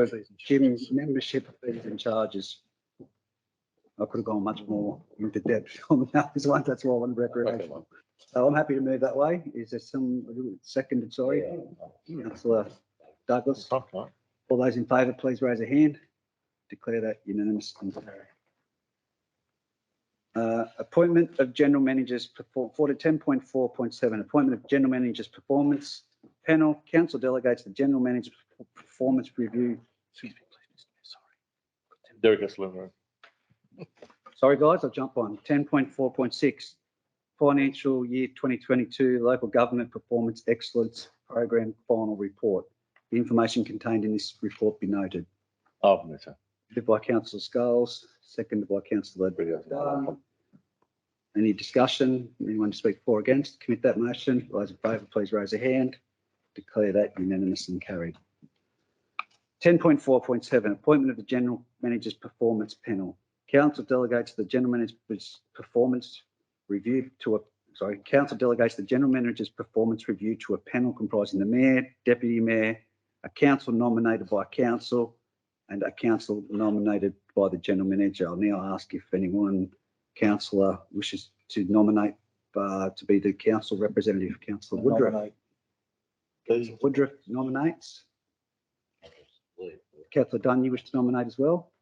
of gym membership fees and charges. I could have gone much more into depth on this one. That's why I wanted recreational. So I'm happy to move that way. Is there some seconded? Sorry, Councillor Douglas. All those in favour, please raise a hand. Declare that unanimous. Appointment of general managers for 10.4.7. Appointment of general managers performance panel. Council delegates the general manager performance review. Excuse me, please, sorry. Derek has room. Sorry, guys, I'll jump on. 10.4.6. Financial year 2022 local government performance excellence program final report. The information contained in this report be noted. Moved by Councillor Scholes, seconded by Councillor Dunn. Any discussion? Anyone to speak for or against? Commit that motion. Those in favour, please raise a hand. Declare that unanimous and carried. 10.4.7. Appointment of the General Manager's Performance Panel. Council delegates the General Manager's Performance Review to a Council delegates the General Manager's Performance Review to a panel comprising the Mayor, Deputy Mayor, a council nominated by council, and a council nominated by the General Manager. I'll now ask if anyone, councillor, wishes to nominate to be the council representative. Councillor Woodruff. Woodruff nominates. Councillor Dunn, you wish to nominate as well?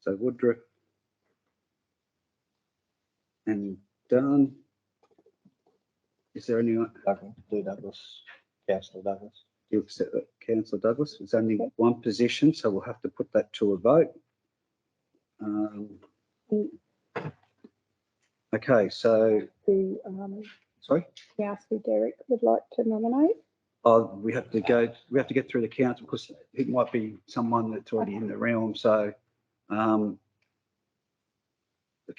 So Woodruff and Dunn. Is there anyone? Douglas. Councillor Douglas. You accept that, Councillor Douglas? There's only one position, so we'll have to put that to a vote. Okay, so sorry. We asked who Derek would like to nominate. We have to get through the council because it might be someone that's already in the realm. So the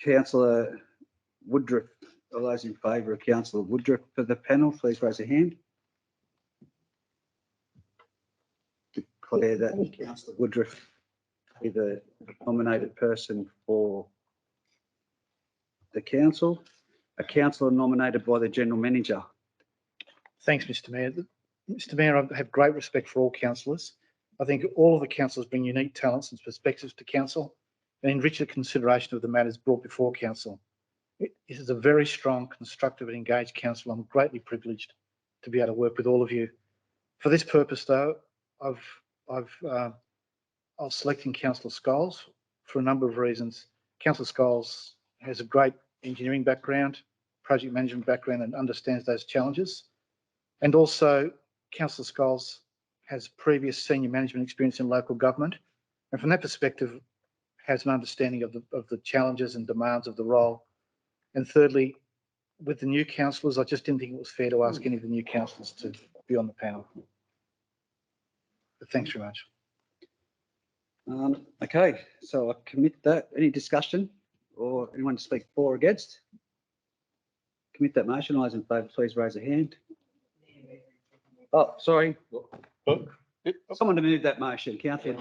Councillor Woodruff, all those in favour of Councillor Woodruff for the panel, please raise a hand. Declare that Councillor Woodruff be the nominated person for the council. A councillor nominated by the General Manager. Thanks, Mr. Mayor. Mr. Mayor, I have great respect for all councillors. I think all of the councillors bring unique talents and perspectives to council and enrich the consideration of the matters brought before council. It is a very strong, constructive and engaged council. I'm greatly privileged to be able to work with all of you. For this purpose, though, I'll select Councillor Scholes for a number of reasons. Councillor Scholes has a great engineering background, project management background, and understands those challenges. And also, Councillor Scholes has previous senior management experience in local government, and from that perspective, has an understanding of the challenges and demands of the role. And thirdly, with the new councillors, I just didn't think it was fair to ask any of the new councillors to be on the panel. But thanks very much. Okay, so I commit that. Any discussion or anyone to speak for or against? Commit that motion. All those in favour, please raise a hand. Oh, sorry. Someone to move that motion, Councillor.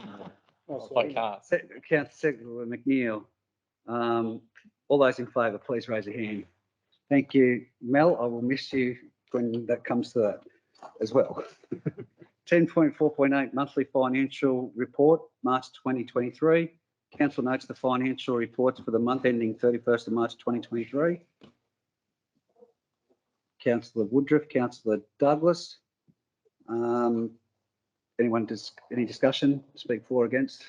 I can't. Councillor McNeil. All those in favour, please raise a hand. Thank you, Mel. I will miss you when that comes to that as well. 10.4.8 monthly financial report, March 2023. Council notes the financial reports for the month ending 31st of March 2023. Councillor Woodruff, Councillor Douglas. Anyone, any discussion? Speak for or against?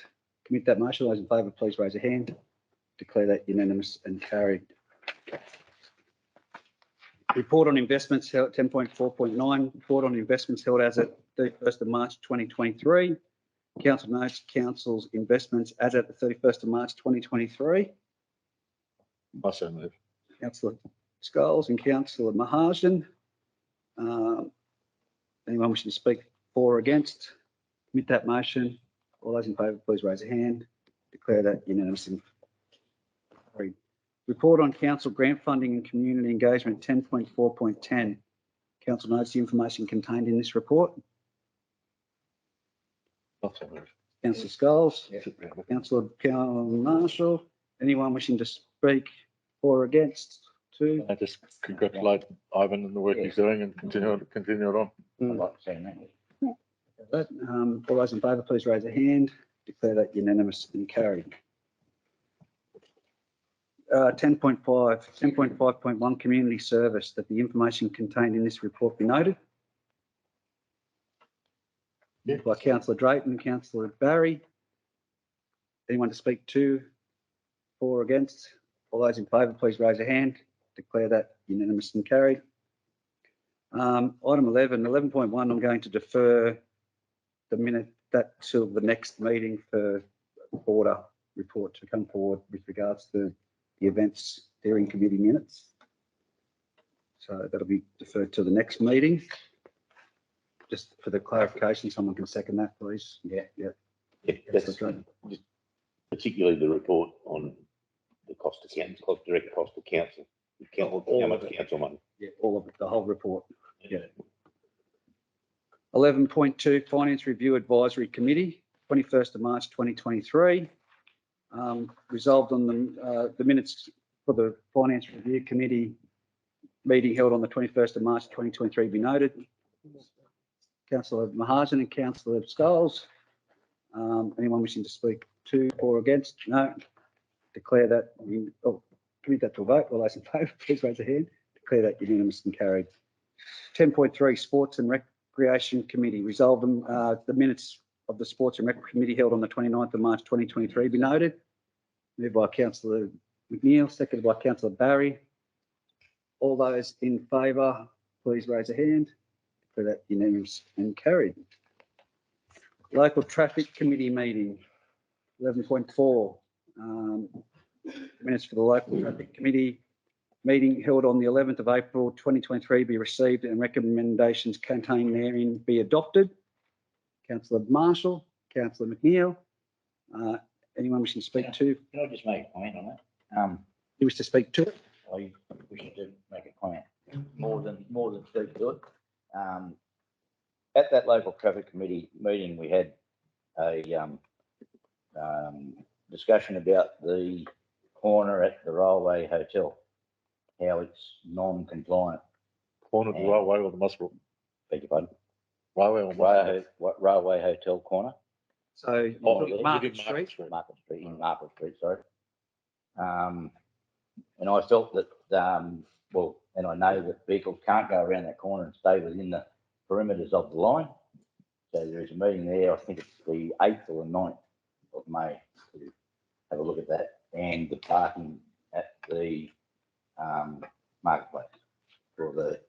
Commit that motion. Those in favour, please raise a hand. Declare that unanimous and carried. Report on investments held 10.4.9. Report on investments held as at 31st of March 2023. Council notes council's investments as at the 31st of March 2023. I so move. Councillor Scholes and Councillor Mahajan. Anyone wishing to speak for or against? Commit that motion. All those in favour, please raise a hand. Declare that unanimous and carried. Report on council grant funding and community engagement 10.4.10. Council notes the information contained in this report. Councillor Scholes, Councillor Marshall. Anyone wishing to speak for or against? Two. I just congratulate Ivan and the work he's doing and continue it on. I'd like to say that. All those in favour, please raise a hand. Declare that unanimous and carried. 10.5.1 community service, that the information contained in this report be noted. Moved by Councillor Drayton and Councillor Barry. Anyone to speak to, for or against? All those in favour, please raise a hand. Declare that unanimous and carried. Item 11.1, I'm going to defer the minute that till the next meeting for order report to come forward with regards to the events steering committee minutes. So that'll be deferred to the next meeting. Just for the clarification, someone can second that, please. Yeah. That's particularly the report on the cost of council, direct cost of council. How much council money? Yeah, all of it, the whole report. Yeah. 11.2 Finance Review Advisory Committee, 21st of March 2023. Resolved on the minutes for the Finance Review Committee meeting held on the 21st of March 2023 be noted. Councillor Mahajan and Councillor Scholes. Anyone wishing to speak to or against? No. Declare that, commit that to a vote. All those in favour, please raise a hand. Declare that unanimous and carried. 10.3 Sports and Recreation Committee. Resolved the minutes of the Sports and Rec Committee held on the 29th of March 2023 be noted. Moved by Councillor McNeil, seconded by Councillor Barry. All those in favour, please raise a hand. Declare that unanimous and carried. Local Traffic Committee meeting, 11.4. Minutes for the Local Traffic Committee meeting held on the 11th of April 2023 be received and recommendations contained therein be adopted. Councillor Marshall, Councillor McNeil. Anyone wishing to speak to? Can I just make a comment on that? You wish to speak to it? I wish to make a comment. More than speak to it. At that local traffic committee meeting, we had a discussion about the corner at the Railway Hotel, how it's non-compliant. Corner of the railway or the Muswellbrook? Beg your pardon? Railway or Muswellbrook? Railway Hotel corner. So Market Street. Market Street, in Market Street, sorry. And I felt that, well, and I know that vehicles can't go around that corner and stay within the perimeters of the line. So there is a meeting there, I think it's the 8th or the 9th of May, to have a look at that, and the parking at the marketplace for the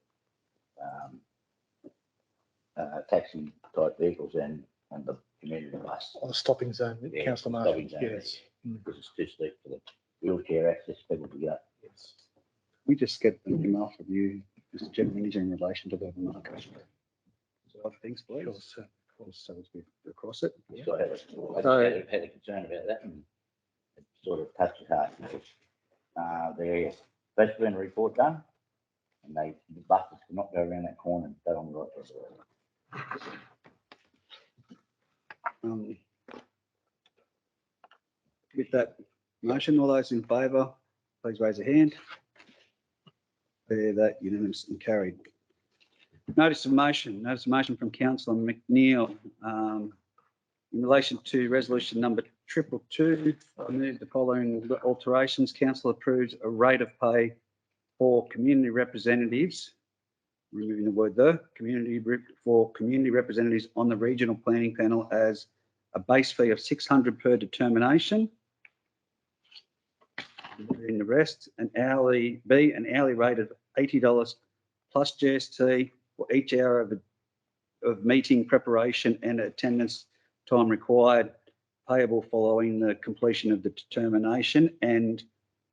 taxi type vehicles and the community bus. On the stopping zone, Yeah, Councillor Marshall. stopping zone, Yes. because it's too steep for the wheelchair access people to go. Yes. We just get an email from you, Mr. General Manager, in relation to the market. So other things, please. Sure, sir. Of course, so as we across it. So I had a concern about that and it sort of touched it hard. their specimen report done. And the buses cannot go around that corner and stay on the right side of the road. With that motion, all those in favour, please raise a hand. Declare that unanimous and carried. Notice of motion from Councillor McNeil in relation to resolution number 222. I move the following alterations. Council approves a rate of pay for community representatives, removing the word for community representatives on the regional planning panel as a base fee of 600 per determination. In the rest, an hourly rate of $80 plus GST for each hour of meeting preparation and attendance time required, payable following the completion of the determination, and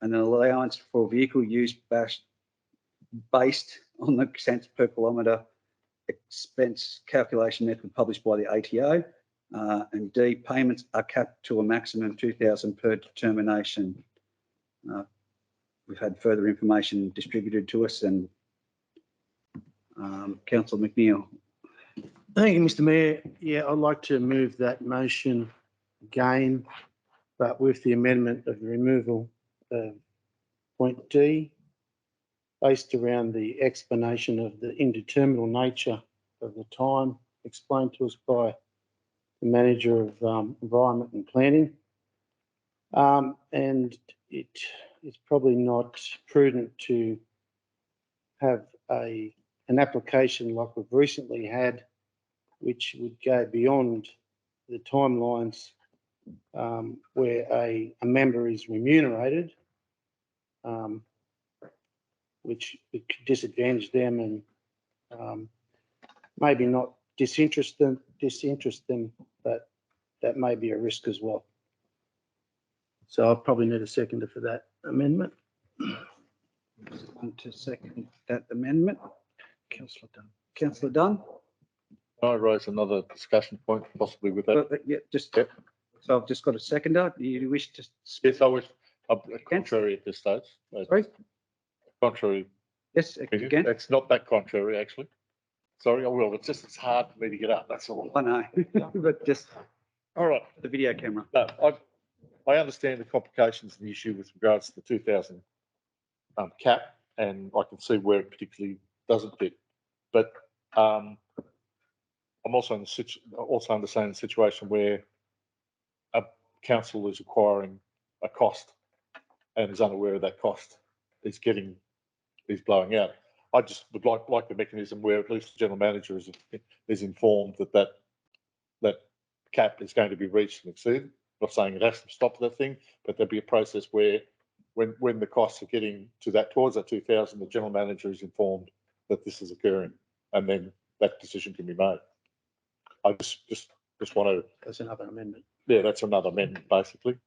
an allowance for vehicle use based on the cents per kilometre expense calculation method published by the ATO. And D, payments are capped to a maximum of $2,000 per determination. We've had further information distributed to us, and Councillor McNeil. Thank you, Mr. Mayor. Yeah, I'd like to move that motion again, but with the amendment of the removal of point D, based around the explanation of the indeterminate nature of the time explained to us by the Manager of Environment and Planning. And it's probably not prudent to have an application like we've recently had, which would go beyond the timelines where a member is remunerated, which could disadvantage them and maybe not disinterest them, but that may be a risk as well. So I'll probably need a seconder for that amendment. Want to second that amendment? Councillor Dunn. Councillor Dunn? Can I raise another discussion point possibly with that? Yeah, so I've just got a seconder. Do you wish to? Yes, I wish, contrary at this stage. Sorry? Contrary. Yes, again. It's not that contrary, actually. Sorry, I will. It's hard for me to get up, that's all. I know, but just. All right. The video camera. No, I understand the complications and the issue with regards to the 2,000 cap, and I can see where it particularly doesn't fit. But I'm also understanding the situation where a council is acquiring a cost and is unaware of that cost, is blowing out. I just would like the mechanism where at least the general manager is informed that cap is going to be reached and exceeded. I'm not saying it has to stop that thing, but there'll be a process where when the costs are getting towards that 2,000, the general manager is informed that this is occurring, and then that decision can be made. I just want to. That's another amendment. Yeah, that's another amendment, basically.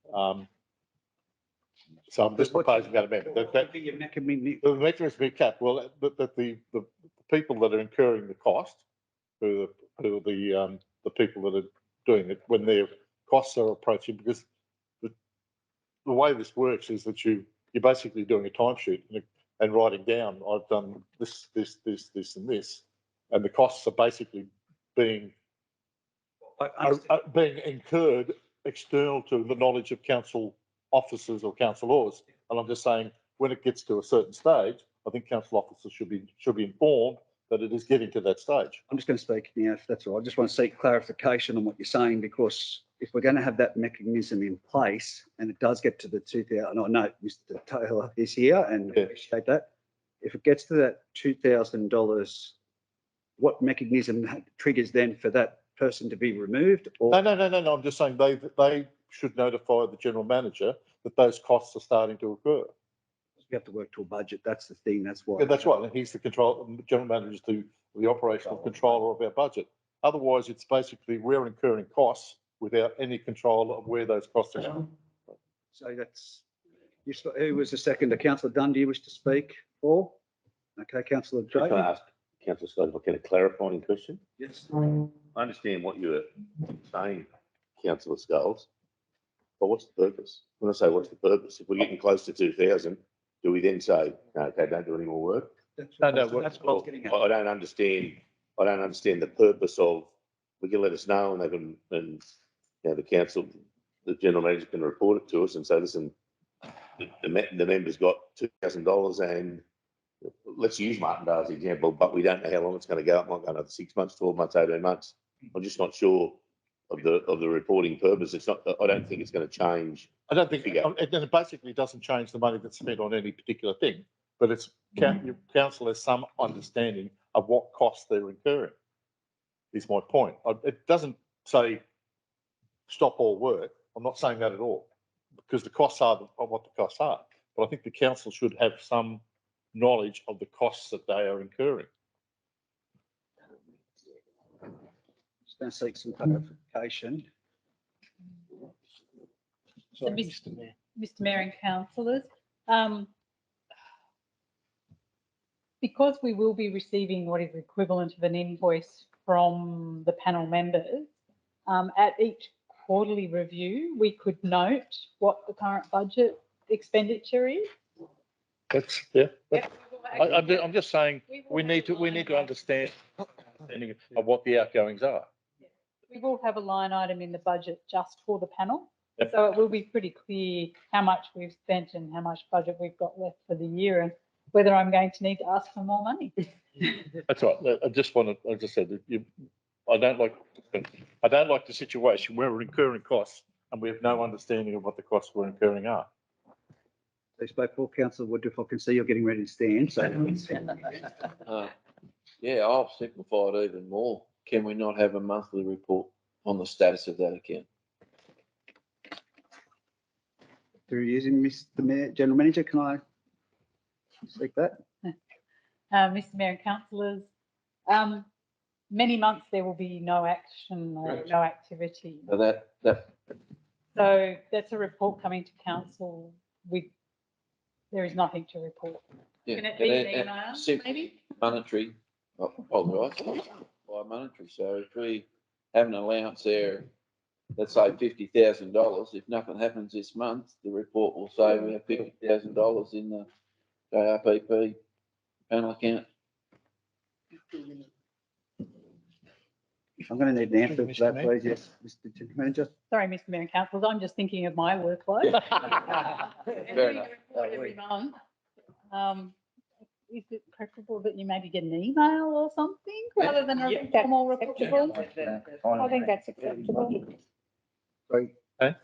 So I'm just proposing that amendment. The mechanism be capped. Well, the people that are incurring the cost, who are the people that are doing it, when their costs are approaching, because the way this works is that you're basically doing a timesheet and writing down, I've done this, and this, and the costs are basically being incurred external to the knowledge of council officers or councillors. And I'm just saying, when it gets to a certain stage, I think council officers should be informed that it is getting to that stage. I'm just going to speak now, if that's all right. I just want to seek clarification on what you're saying, because if we're going to have that mechanism in place and it does get to the 2,000, I know Mr. Taylor is here and I appreciate that. If it gets to that $2,000, what mechanism triggers then for that person to be removed? Or? No. I'm just saying they should notify the general manager that those costs are starting to occur. We have to work to a budget. That's the thing. That's why. Yeah, that's right. And he's the general manager is the operational controller of our budget. Otherwise, it's basically we're incurring costs without any control of where those costs are going. So that's, who was the second? Councillor Dunn, do you wish to speak? Or? Okay, Councillor Drayton. Can I ask Councillor Scott if I can a clarifying question? Yes. I understand what you're saying, Councillor Sculls, But what's the purpose? When I say what's the purpose, if we're getting close to 2,000, do we then say, no, okay, don't do any more work? No, that's what I was getting at. I don't understand. I don't understand the purpose of. We can let us know, and they can, and you know, the council, the general manager can report it to us and say, listen, the member's got $2,000, and let's use Martindale as an example, but we don't know how long it's going to go. It might go another 6 months, 12 months, 18 months. I'm just not sure of the reporting purpose. It's not. I don't think it's going to change. I don't think, Figure. and it basically doesn't change the money that's spent on any particular thing, but it's, your council has some understanding of what costs they're incurring, is my point. It doesn't say stop all work. I'm not saying that at all, because the costs are what the costs are. But I think the council should have some knowledge of the costs that they are incurring. Just going to seek some clarification. So, Mr. Mayor and councillors, because we will be receiving what is equivalent of an invoice from the panel members, at each quarterly review, we could note what the current budget expenditure is. That's, yeah. I'm just saying, we need to understand of what the outgoings are. We will have a line item in the budget just for the panel. Yep. So it will be pretty clear how much we've spent and how much budget we've got left for the year, and whether I'm going to need to ask for more money. That's right. I just want to, as I said, I don't like the situation where we're incurring costs and we have no understanding of what the costs we're incurring are. They spoke for Councillor Woodruff. I can see you're getting ready to stand. So, Yeah, I'll simplify it even more. Can we not have a monthly report on the status of that account? through using Mr. Mayor, General Manager, can I seek that? Mr. Mayor and councillors, many months there will be no action or no activity. So So that's a report coming to council with, there is nothing to report. yeah, Can it be an and email, simply maybe? monetary, by monetary. So if we have an allowance there, let's say $50,000, if nothing happens this month, the report will say we have $50,000 in the JRPP panel account. I'm going to need an answer to that, please. Yes, Mr. General Manager. Sorry, Mr. Mayor and councillors, I'm just thinking of my workload. And doing a report every month. Is it preferable that you maybe get an email or something rather than a formal report? I think that's acceptable. Sorry. How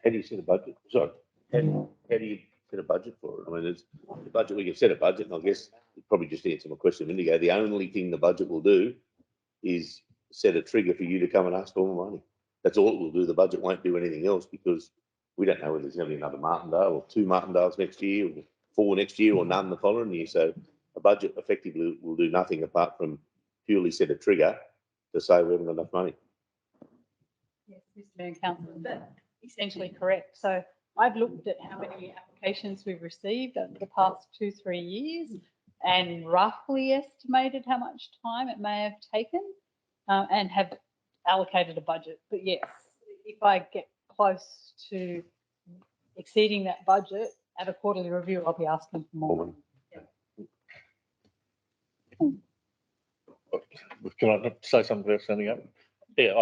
do you set a budget? Sorry, how do you set a budget for it? I mean, it's the budget, we can set a budget, and I guess you probably just answered my question a minute ago. The only thing the budget will do is set a trigger for you to come and ask for more money. That's all it will do. The budget won't do anything else, because we don't know whether there's going to be another Martindale or 2 Martindales next year, or 4 next year, or none the following year. So a budget effectively will do nothing apart from purely set a trigger to say we haven't got enough money. Yes, Mr. Mayor and councillors, that's essentially correct. So I've looked at how many applications we've received over the past 2-3 years and roughly estimated how much time it may have taken, and have allocated a budget. But yes, if I get close to exceeding that budget at a quarterly review, I'll be asking for more money. Can I say something about standing up? Yeah,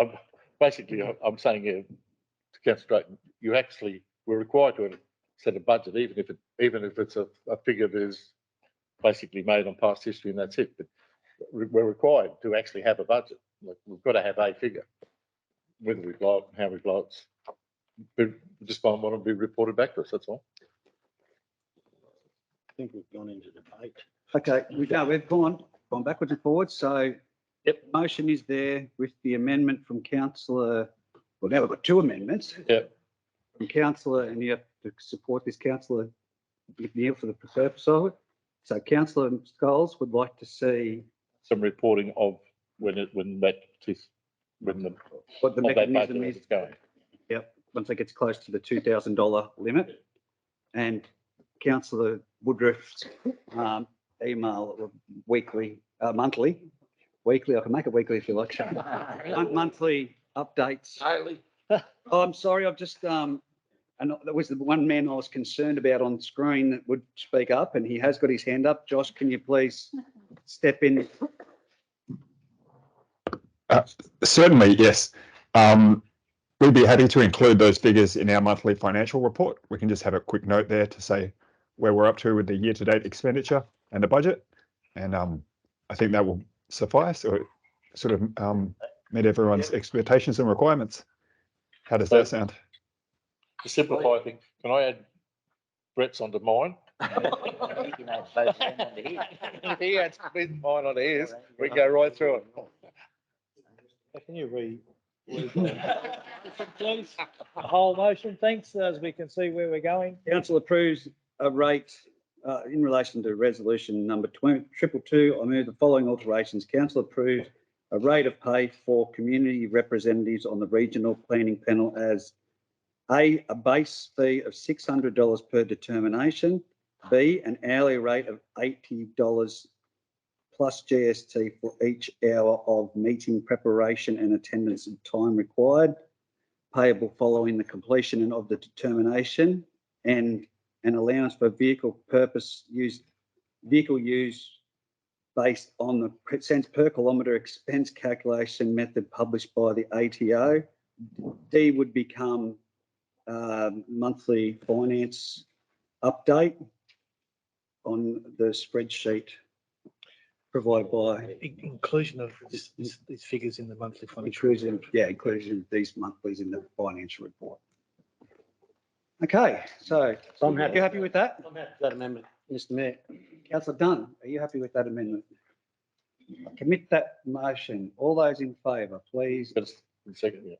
I'm saying here to Councillor Drayton, we're required to set a budget, even if it's a figure that is basically made on past history and that's it. But we're required to actually have a budget. Like, we've got to have a figure, whether we blow it and how we blow it. We just want to be reported back to us. That's all. I think we've gone into debate. Okay, we've gone backwards and forwards. So motion is there with the amendment from councillor. Well, now we've got 2 amendments. Yep. From councillor, and you have to support this councillor McNeil for the purpose of it. So councillor Scholes would like to see some reporting of what the mechanism is going. Yep, once it gets close to the $2,000 limit. And councillor Woodruff's email or weekly, monthly, I can make it weekly if you like. Monthly updates Oh, I'm sorry, I've just, and that was the one man I was concerned about on screen that would speak up, and he has got his hand up. Josh, can you please step in? Certainly, yes. We'd be happy to include those figures in our monthly financial report. We can just have a quick note there to say where we're up to with the year-to-date expenditure and the budget. And I think that will suffice or sort of meet everyone's expectations and requirements. How does that sound? To simplify things, can I add Brett's onto mine? He adds mine onto his, we go right through it. Can you please, the whole motion, thanks, as we can see where we're going. Council approves a rate in relation to resolution number 222. I move the following alterations. Council approves a rate of pay for community representatives on the regional planning panel as A, a base fee of $600 per determination. B, an hourly rate of $80 plus GST for each hour of meeting preparation and attendance and time required, payable following the completion of the determination, and an allowance for vehicle use based on the cents per kilometre expense calculation method published by the ATO. D would become monthly finance update on the spreadsheet provided by. Inclusion of these figures in the monthly financial. Inclusion of these monthlies in the financial report. Okay, so I'm happy. You happy with that? I'm happy with that amendment, Mr. Mayor. Councillor Dunn, are you happy with that amendment? Commit that motion. All those in favour, please. Second, yeah.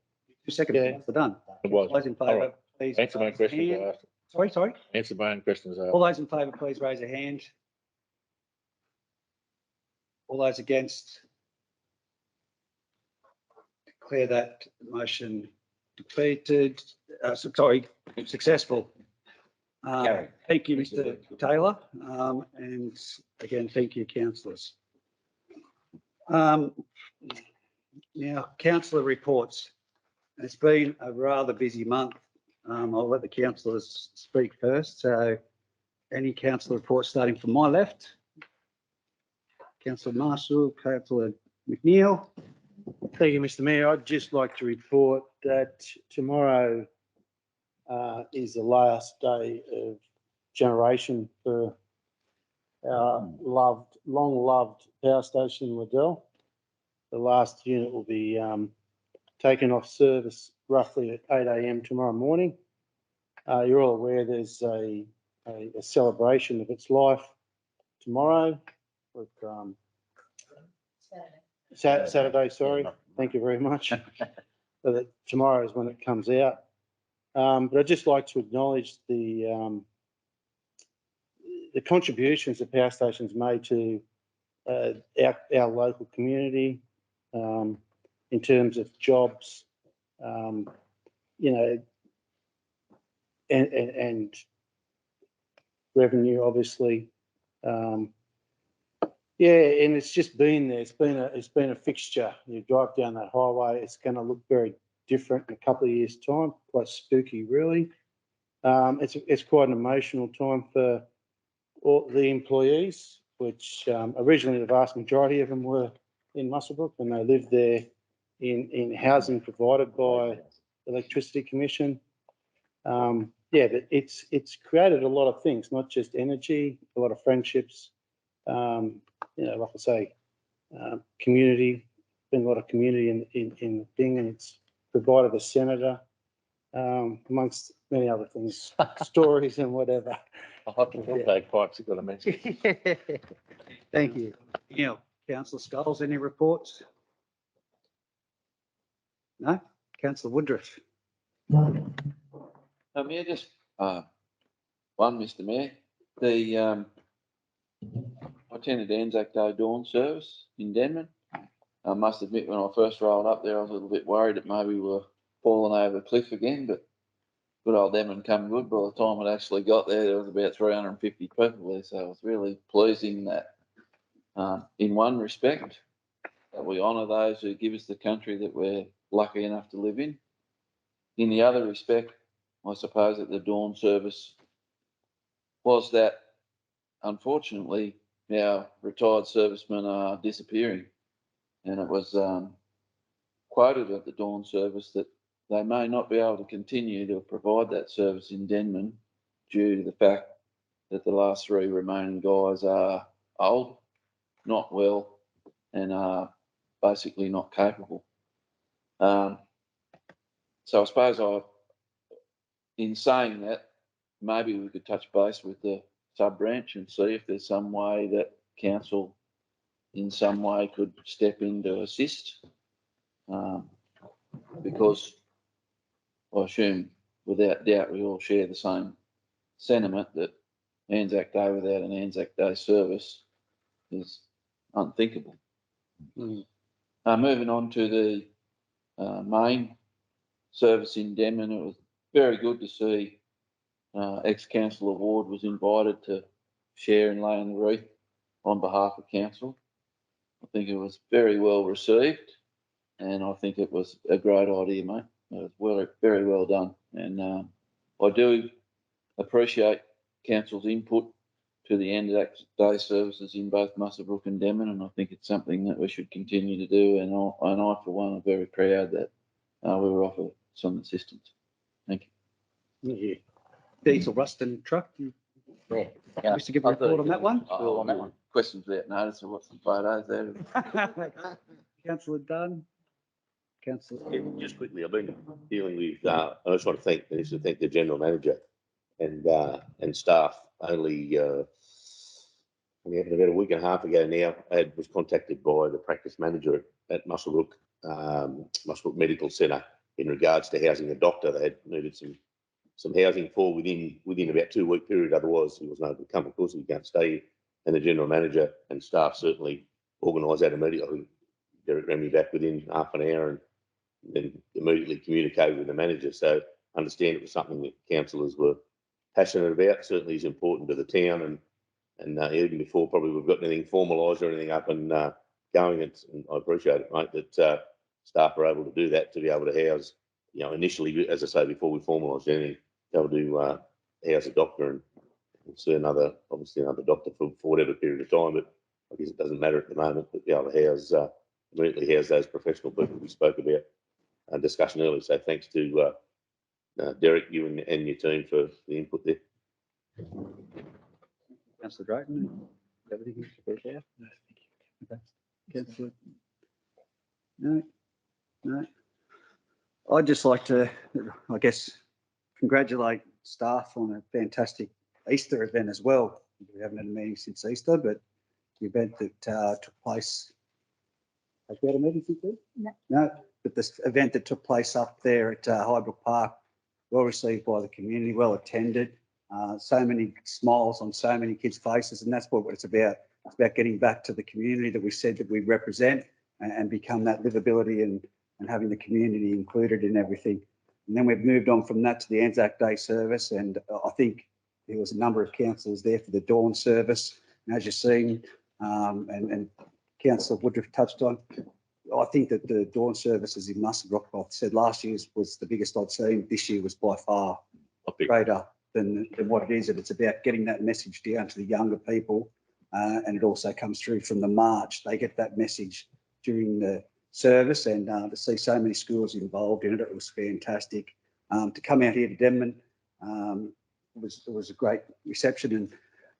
Second, Yeah. Councillor Dunn. It was. All those in All favour, right. please. Answer my questions I asked. Sorry. Answer my own questions I All asked. those in favour, please raise a hand. All those against? Declare that motion defeated, successful. Thank you, Mr. Taylor. And again, thank you, councillors. Now, councillor reports. It's been a rather busy month. I'll let the councillors speak first. So any councillor reports starting from my left? Councillor Marshall, Councillor McNeil. Thank you, Mr. Mayor. I'd just like to report that tomorrow is the last day of generation for our long-loved power station in Liddell. The last unit will be taken off service roughly at 8 a.m. tomorrow morning. You're all aware there's a celebration of its life tomorrow with Saturday, sorry. Thank you very much. So that tomorrow is when it comes out. But I'd just like to acknowledge the contributions that power stations made to our local community in terms of jobs, and revenue, obviously. And it's just been there. It's been a fixture. You drive down that highway, it's going to look very different in a couple of years' time. Quite spooky, really. It's quite an emotional time for all the employees, which originally the vast majority of them were in Muswellbrook, and they lived there in housing provided by the Electricity Commission. But it's created a lot of things, not just energy, a lot of friendships. Like I say, community, been a lot of community in the thing, and it's provided a senator, amongst many other things, stories and whatever. I'll have to fill bagpipes, you've got to mention. Thank you. Councillor Sculls, any reports? No? Councillor Woodruff. Mayor, just one, Mr. Mayor. I attended Anzac Day dawn service in Denman. I must admit, when I first rolled up there, I was a little bit worried that maybe we were falling over the cliff again, but good old Denman come good. By the time it actually got there, there was about 350 people there, so it was really pleasing that, in one respect, that we honour those who give us the country that we're lucky enough to live in. in the other respect, I suppose, at the dawn service was that unfortunately our retired servicemen are disappearing. And it was quoted at the dawn service that they may not be able to continue to provide that service in Denman due to the fact that the last 3 remaining guys are old, not well, and are basically not capable. So I suppose in saying that, maybe we could touch base with the sub-branch and see if there's some way that council in some way could step in to assist. Because I assume without doubt we all share the same sentiment that Anzac Day without an Anzac Day service is unthinkable. Moving on to the main service in Denman, it was very good to see ex-councillor Ward was invited to share and lay in the wreath on behalf of council. I think it was very well received, and I think it was a great idea, mate. It was very well done, and I do appreciate council's input to the Anzac Day services in both Muswellbrook and Denman, and I think it's something that we should continue to do. And I for one, am very proud that we were offered some assistance. Thank you. Yeah. Diesel Ruston truck. You wish to give a report on that one? Oh, on that one. Questions without notice. I've got some photos there. Councillor Dunn. Councillor. Yeah, just quickly, I've been dealing with, I just want to thank the general manager and staff. Only about a week and a half ago now, I was contacted by the practice manager at Muswellbrook Medical Centre in regards to housing a doctor. They had needed some housing for within about 2-week period. Otherwise, he wasn't able to come. Of course, he can't stay. And the general manager and staff certainly organised that immediately. Derek ran me back within half an hour and then immediately communicated with the manager. So I understand it was something that councillors were passionate about. Certainly is important to the town, and even before probably we've got anything formalised or anything up and going. And I appreciate it, mate, that staff are able to do that, to be able to house, initially, as I say, before we formalised anything, be able to house a doctor and see another doctor for whatever period of time. But I guess it doesn't matter at the moment, but be able to house, immediately house those professional people we spoke about and discussion earlier. So thanks to Derek, you and your team for the input there. Councillor Drayton, everything you should be there? No, thank you. Okay. Councillor? No. I'd just like to, I guess, congratulate staff on a fantastic Easter event as well. We haven't had a meeting since Easter, but the event that took place, have we had a meeting since then? No. No, but this event that took place up there at Highbrook Park, well received by the community, well attended. So many smiles on so many kids' faces, and that's what it's about. It's about getting back to the community that we said that we represent and become that livability and having the community included in everything. And then we've moved on from that to the Anzac Day service, and I think there was a number of councillors there for the dawn service. And as you've seen, and Councillor Woodruff touched on, I think that the dawn services in Muswellbrook, I said last year's was the biggest I'd seen. This year was by far greater than what it is. And it's about getting that message down to the younger people. And it also comes through from the march. They get that message during the service, and to see so many schools involved in it, it was fantastic. To come out here to Denman, it was a great reception. And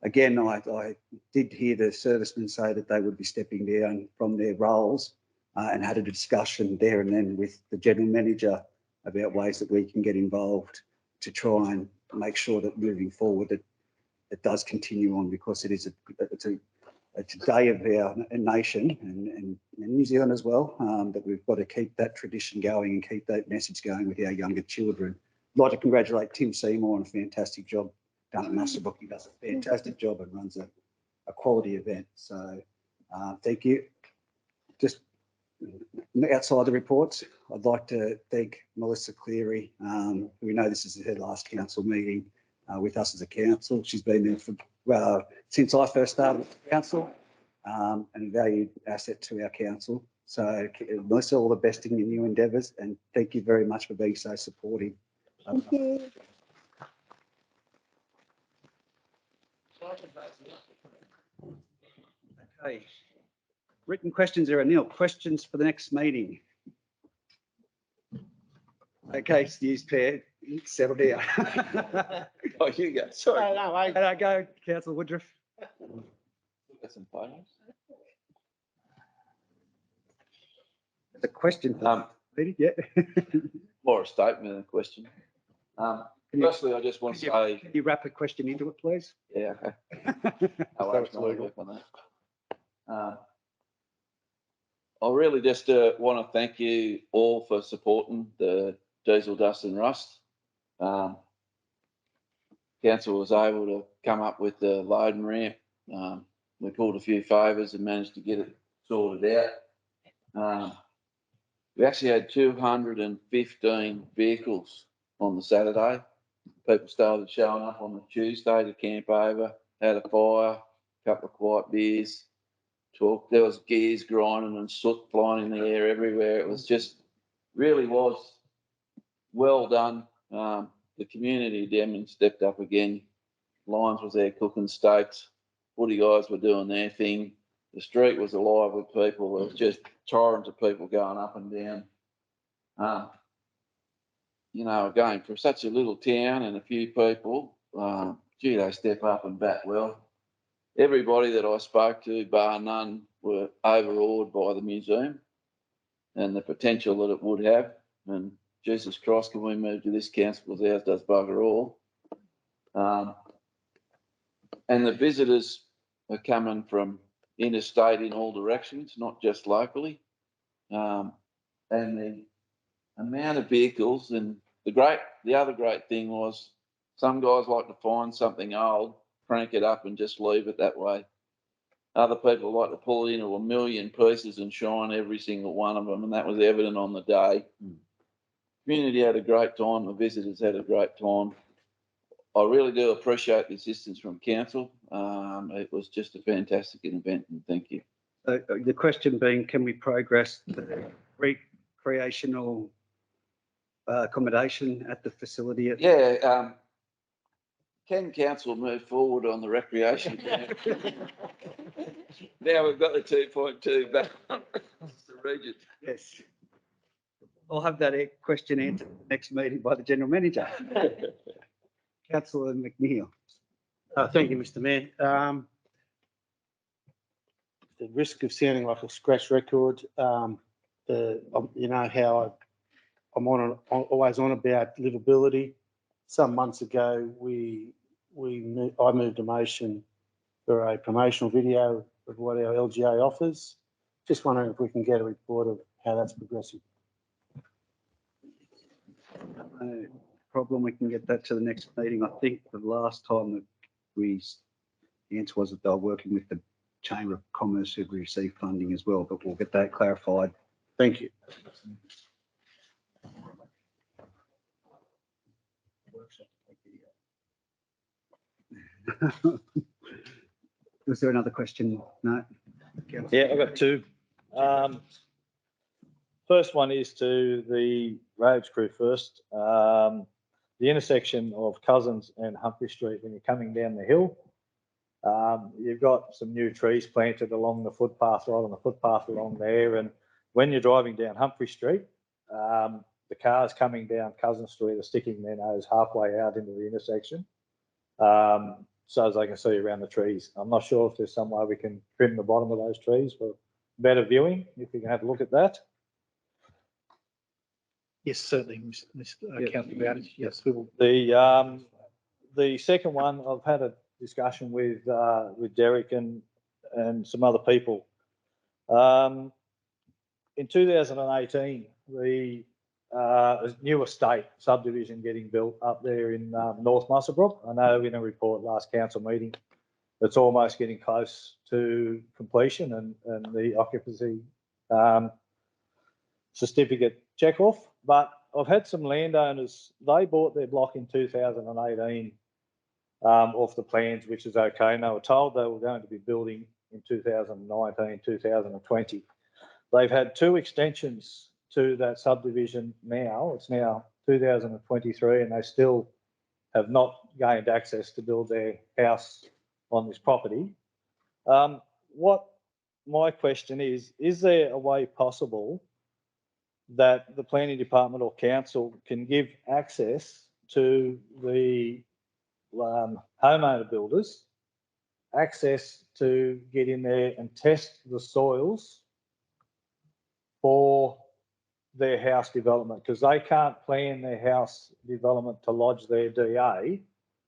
again, I did hear the servicemen say that they would be stepping down from their roles and had a discussion there and then with the general manager about ways that we can get involved to try and make sure that moving forward that it does continue on, because it is it's a day of our nation and New Zealand as well, that we've got to keep that tradition going and keep that message going with our younger children. I'd like to congratulate Tim Seymour on a fantastic job done at Muswellbrook. He does a fantastic job and runs a quality event. So thank you. Just outside the reports, I'd like to thank Melissa Cleary. We know this is her last council meeting with us as a council. She's been there for since I first started with the council, and a valued asset to our council. So Melissa, all the best in your new endeavours, and thank you very much for being so supportive. Thank you. Okay. Written questions are nil. Questions for the next meeting? Okay, excuse Pierre, settle down. Oh, you go, sorry. No, go, Councillor Woodruff. Got some photos? The question. Peter, yeah. More a statement than a question. Firstly, I just want to say. Can you wrap a question into it, please? Yeah, okay. No worries, mate, I'll work on that. I really just want to thank you all for supporting the diesel dust and rust. Council was able to come up with the loading ramp. We pulled a few favours and managed to get it sorted out. We actually had 215 vehicles on the Saturday. People started showing up on the Tuesday to camp over, had a fire, a couple of quiet beers, talk. There was gears grinding and soot flying in the air everywhere. It was just, really was well done. The community of Denman stepped up again. Lyons was there cooking steaks. Footy guys were doing their thing. The street was alive with people. There was just torrents of people going up and down. You know, again, for such a little town and a few people, gee, they step up and bat well. Everybody that I spoke to, bar none, were overawed by the museum and the potential that it would have. And Jesus Christ, can we move to this council because ours does bugger all. And the visitors are coming from interstate in all directions, not just locally. And the amount of vehicles, and the other great thing was some guys like to find something old, crank it up and just leave it that way. Other people like to pull it into a million pieces and shine every single one of them, and that was evident on the day. Community had a great time, the visitors had a great time. I really do appreciate the assistance from council. It was just a fantastic event, and thank you. The question being, can we progress the recreational accommodation at the facility? Yeah, can council move forward on the recreation? Now we've got the 2.2 back. The region. Yes. I'll have that question answered next meeting by the general manager. Councillor McNeil. Thank you, Mr. Mayor. The risk of sounding like a scratch record, you know how I'm always on about livability. Some months ago, I moved a motion for a promotional video of what our LGA offers. Just wondering if we can get a report of how that's progressing. No problem, we can get that to the next meeting. I think the last time that the answer was that they were working with the Chamber of Commerce who received funding as well, but we'll get that clarified. Thank you. Was there another question? No? Yeah, I've got two. First one is to the roads crew first. The intersection of Cousins and Humphrey Street, when you're coming down the hill, you've got some new trees planted along the footpath, right on the footpath along there. And when you're driving down Humphrey Street, the cars coming down Cousins Street are sticking their nose halfway out into the intersection, so as they can see around the trees. I'm not sure if there's some way we can trim the bottom of those trees for better viewing, if we can have a look at that. Yes, certainly, Councillor Bowditch. Yes, we will. The second one, I've had a discussion with Derek and some other people. In 2018, the new estate subdivision getting built up there in North Muswellbrook. I know in a report last council meeting, it's almost getting close to completion and the occupancy certificate check off. But I've had some landowners, they bought their block in 2018 off the plans, which is okay. And they were told they were going to be building in 2019, 2020. They've had 2 extensions to that subdivision now. It's now 2023 and they still have not gained access to build their house on this property. What my question is there a way possible that the planning department or council can give access to the homeowner builders, access to get in there and test the soils for their house development? Because they can't plan their house development to lodge their DA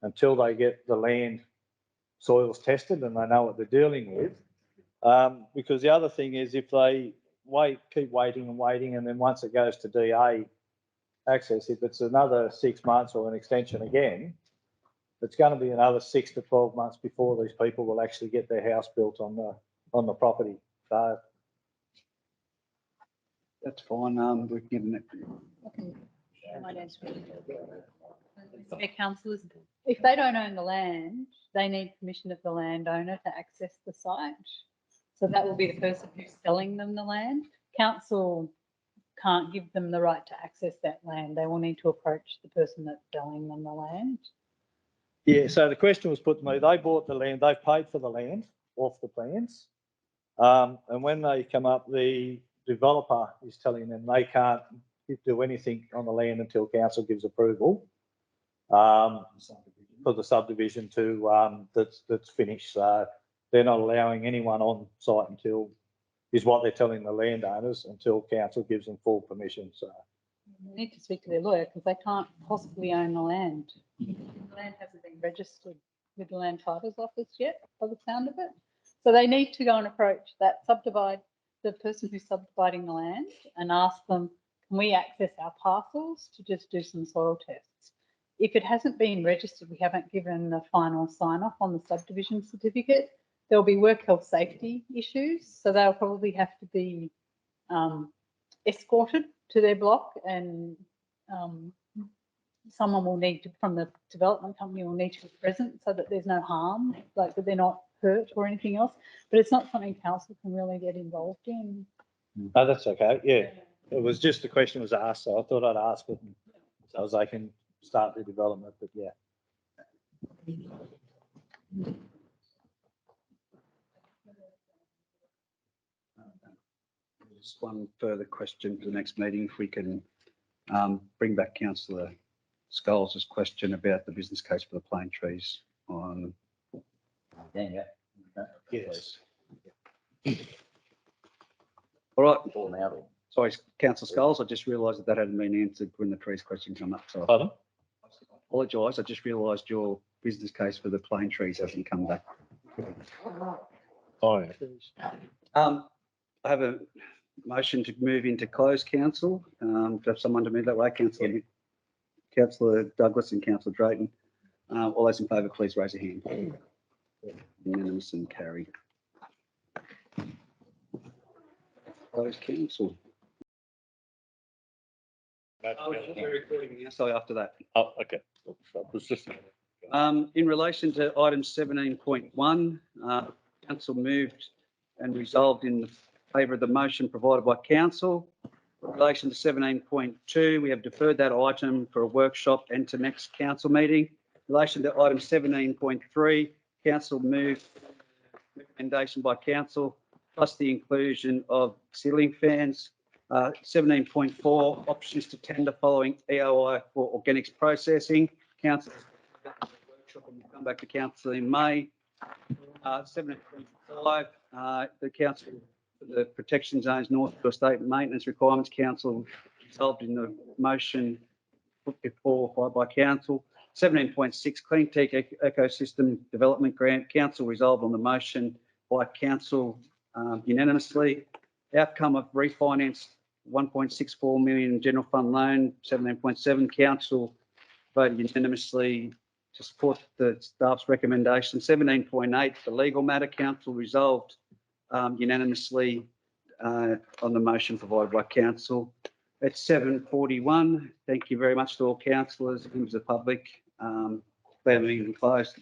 until they get the land soils tested and they know what they're dealing with. Because the other thing is if they keep waiting and waiting, and then once it goes to DA access, if it's another 6 months or an extension again, it's going to be another 6 to 12 months before these people will actually get their house built on the property. So That's fine. We can give them I might answer it. Mr. Councillors, if they don't own the land, they need permission of the landowner to access the site. So that will be the person who's selling them the land. Council can't give them the right to access that land. They will need to approach the person that's selling them the land. yeah, so the question was put to me, they bought the land, they've paid for the land off the plans. And when they come up, the developer is telling them they can't do anything on the land until council gives approval for the subdivision to that's finished. So they're not allowing anyone on site until, is what they're telling the landowners, until council gives them full permission. So You need to speak to their lawyer because they can't possibly own the land. The land hasn't been registered with the Land Titles Office yet, by the sound of it. So they need to go and approach the person who's subdividing the land and ask them, can we access our parcels to just do some soil tests? If it hasn't been registered, we haven't given the final sign off on the subdivision certificate, there'll be work health safety issues. So they'll probably have to be escorted to their block, and someone will need to, from the development company, will need to be present so that there's no harm, like that they're not hurt or anything else. But it's not something council can really get involved in. no, that's okay. Yeah, it was just the question was asked, so I thought I'd ask it so as they can start the development. But yeah. Just one further question for the next meeting, if we can bring back Councillor Scholes' question about the business case for the plane trees on. Yes. All right. Sorry, Councillor Scholes, I just realised that hadn't been answered when the trees question come up. So Pardon? Apologise. I just realised your business case for the plane trees hasn't come back. Oh, yeah. I have a motion to move into closed council. To have someone to move that way, Councillor Douglas and Councillor Drayton. All those in favour, please raise a hand. Unanimous and carried. Closed council. We're recording now, so after that. Oh, okay. It was just. In relation to item 17.1, council moved and resolved in favour of the motion provided by council. In relation to 17.2, we have deferred that item for a workshop and to next council meeting. In relation to item 17.3, council moved recommendation by council plus the inclusion of ceiling fans. 17.4, options to tender following EOI for organics processing. Council workshop and we'll come back to council in May. 17.5, the council, the protection zones north of estate maintenance requirements, council resolved in the motion put before by council. 17.6, clean tech ecosystem development grant, council resolved on the motion by council unanimously. Outcome of refinance 1.64 million general fund loan. 17.7, council voted unanimously to support the staff's recommendation. 17.8, the legal matter, council resolved unanimously on the motion provided by council. At 7:41, thank you very much to all councillors, members of the public. Meeting closed.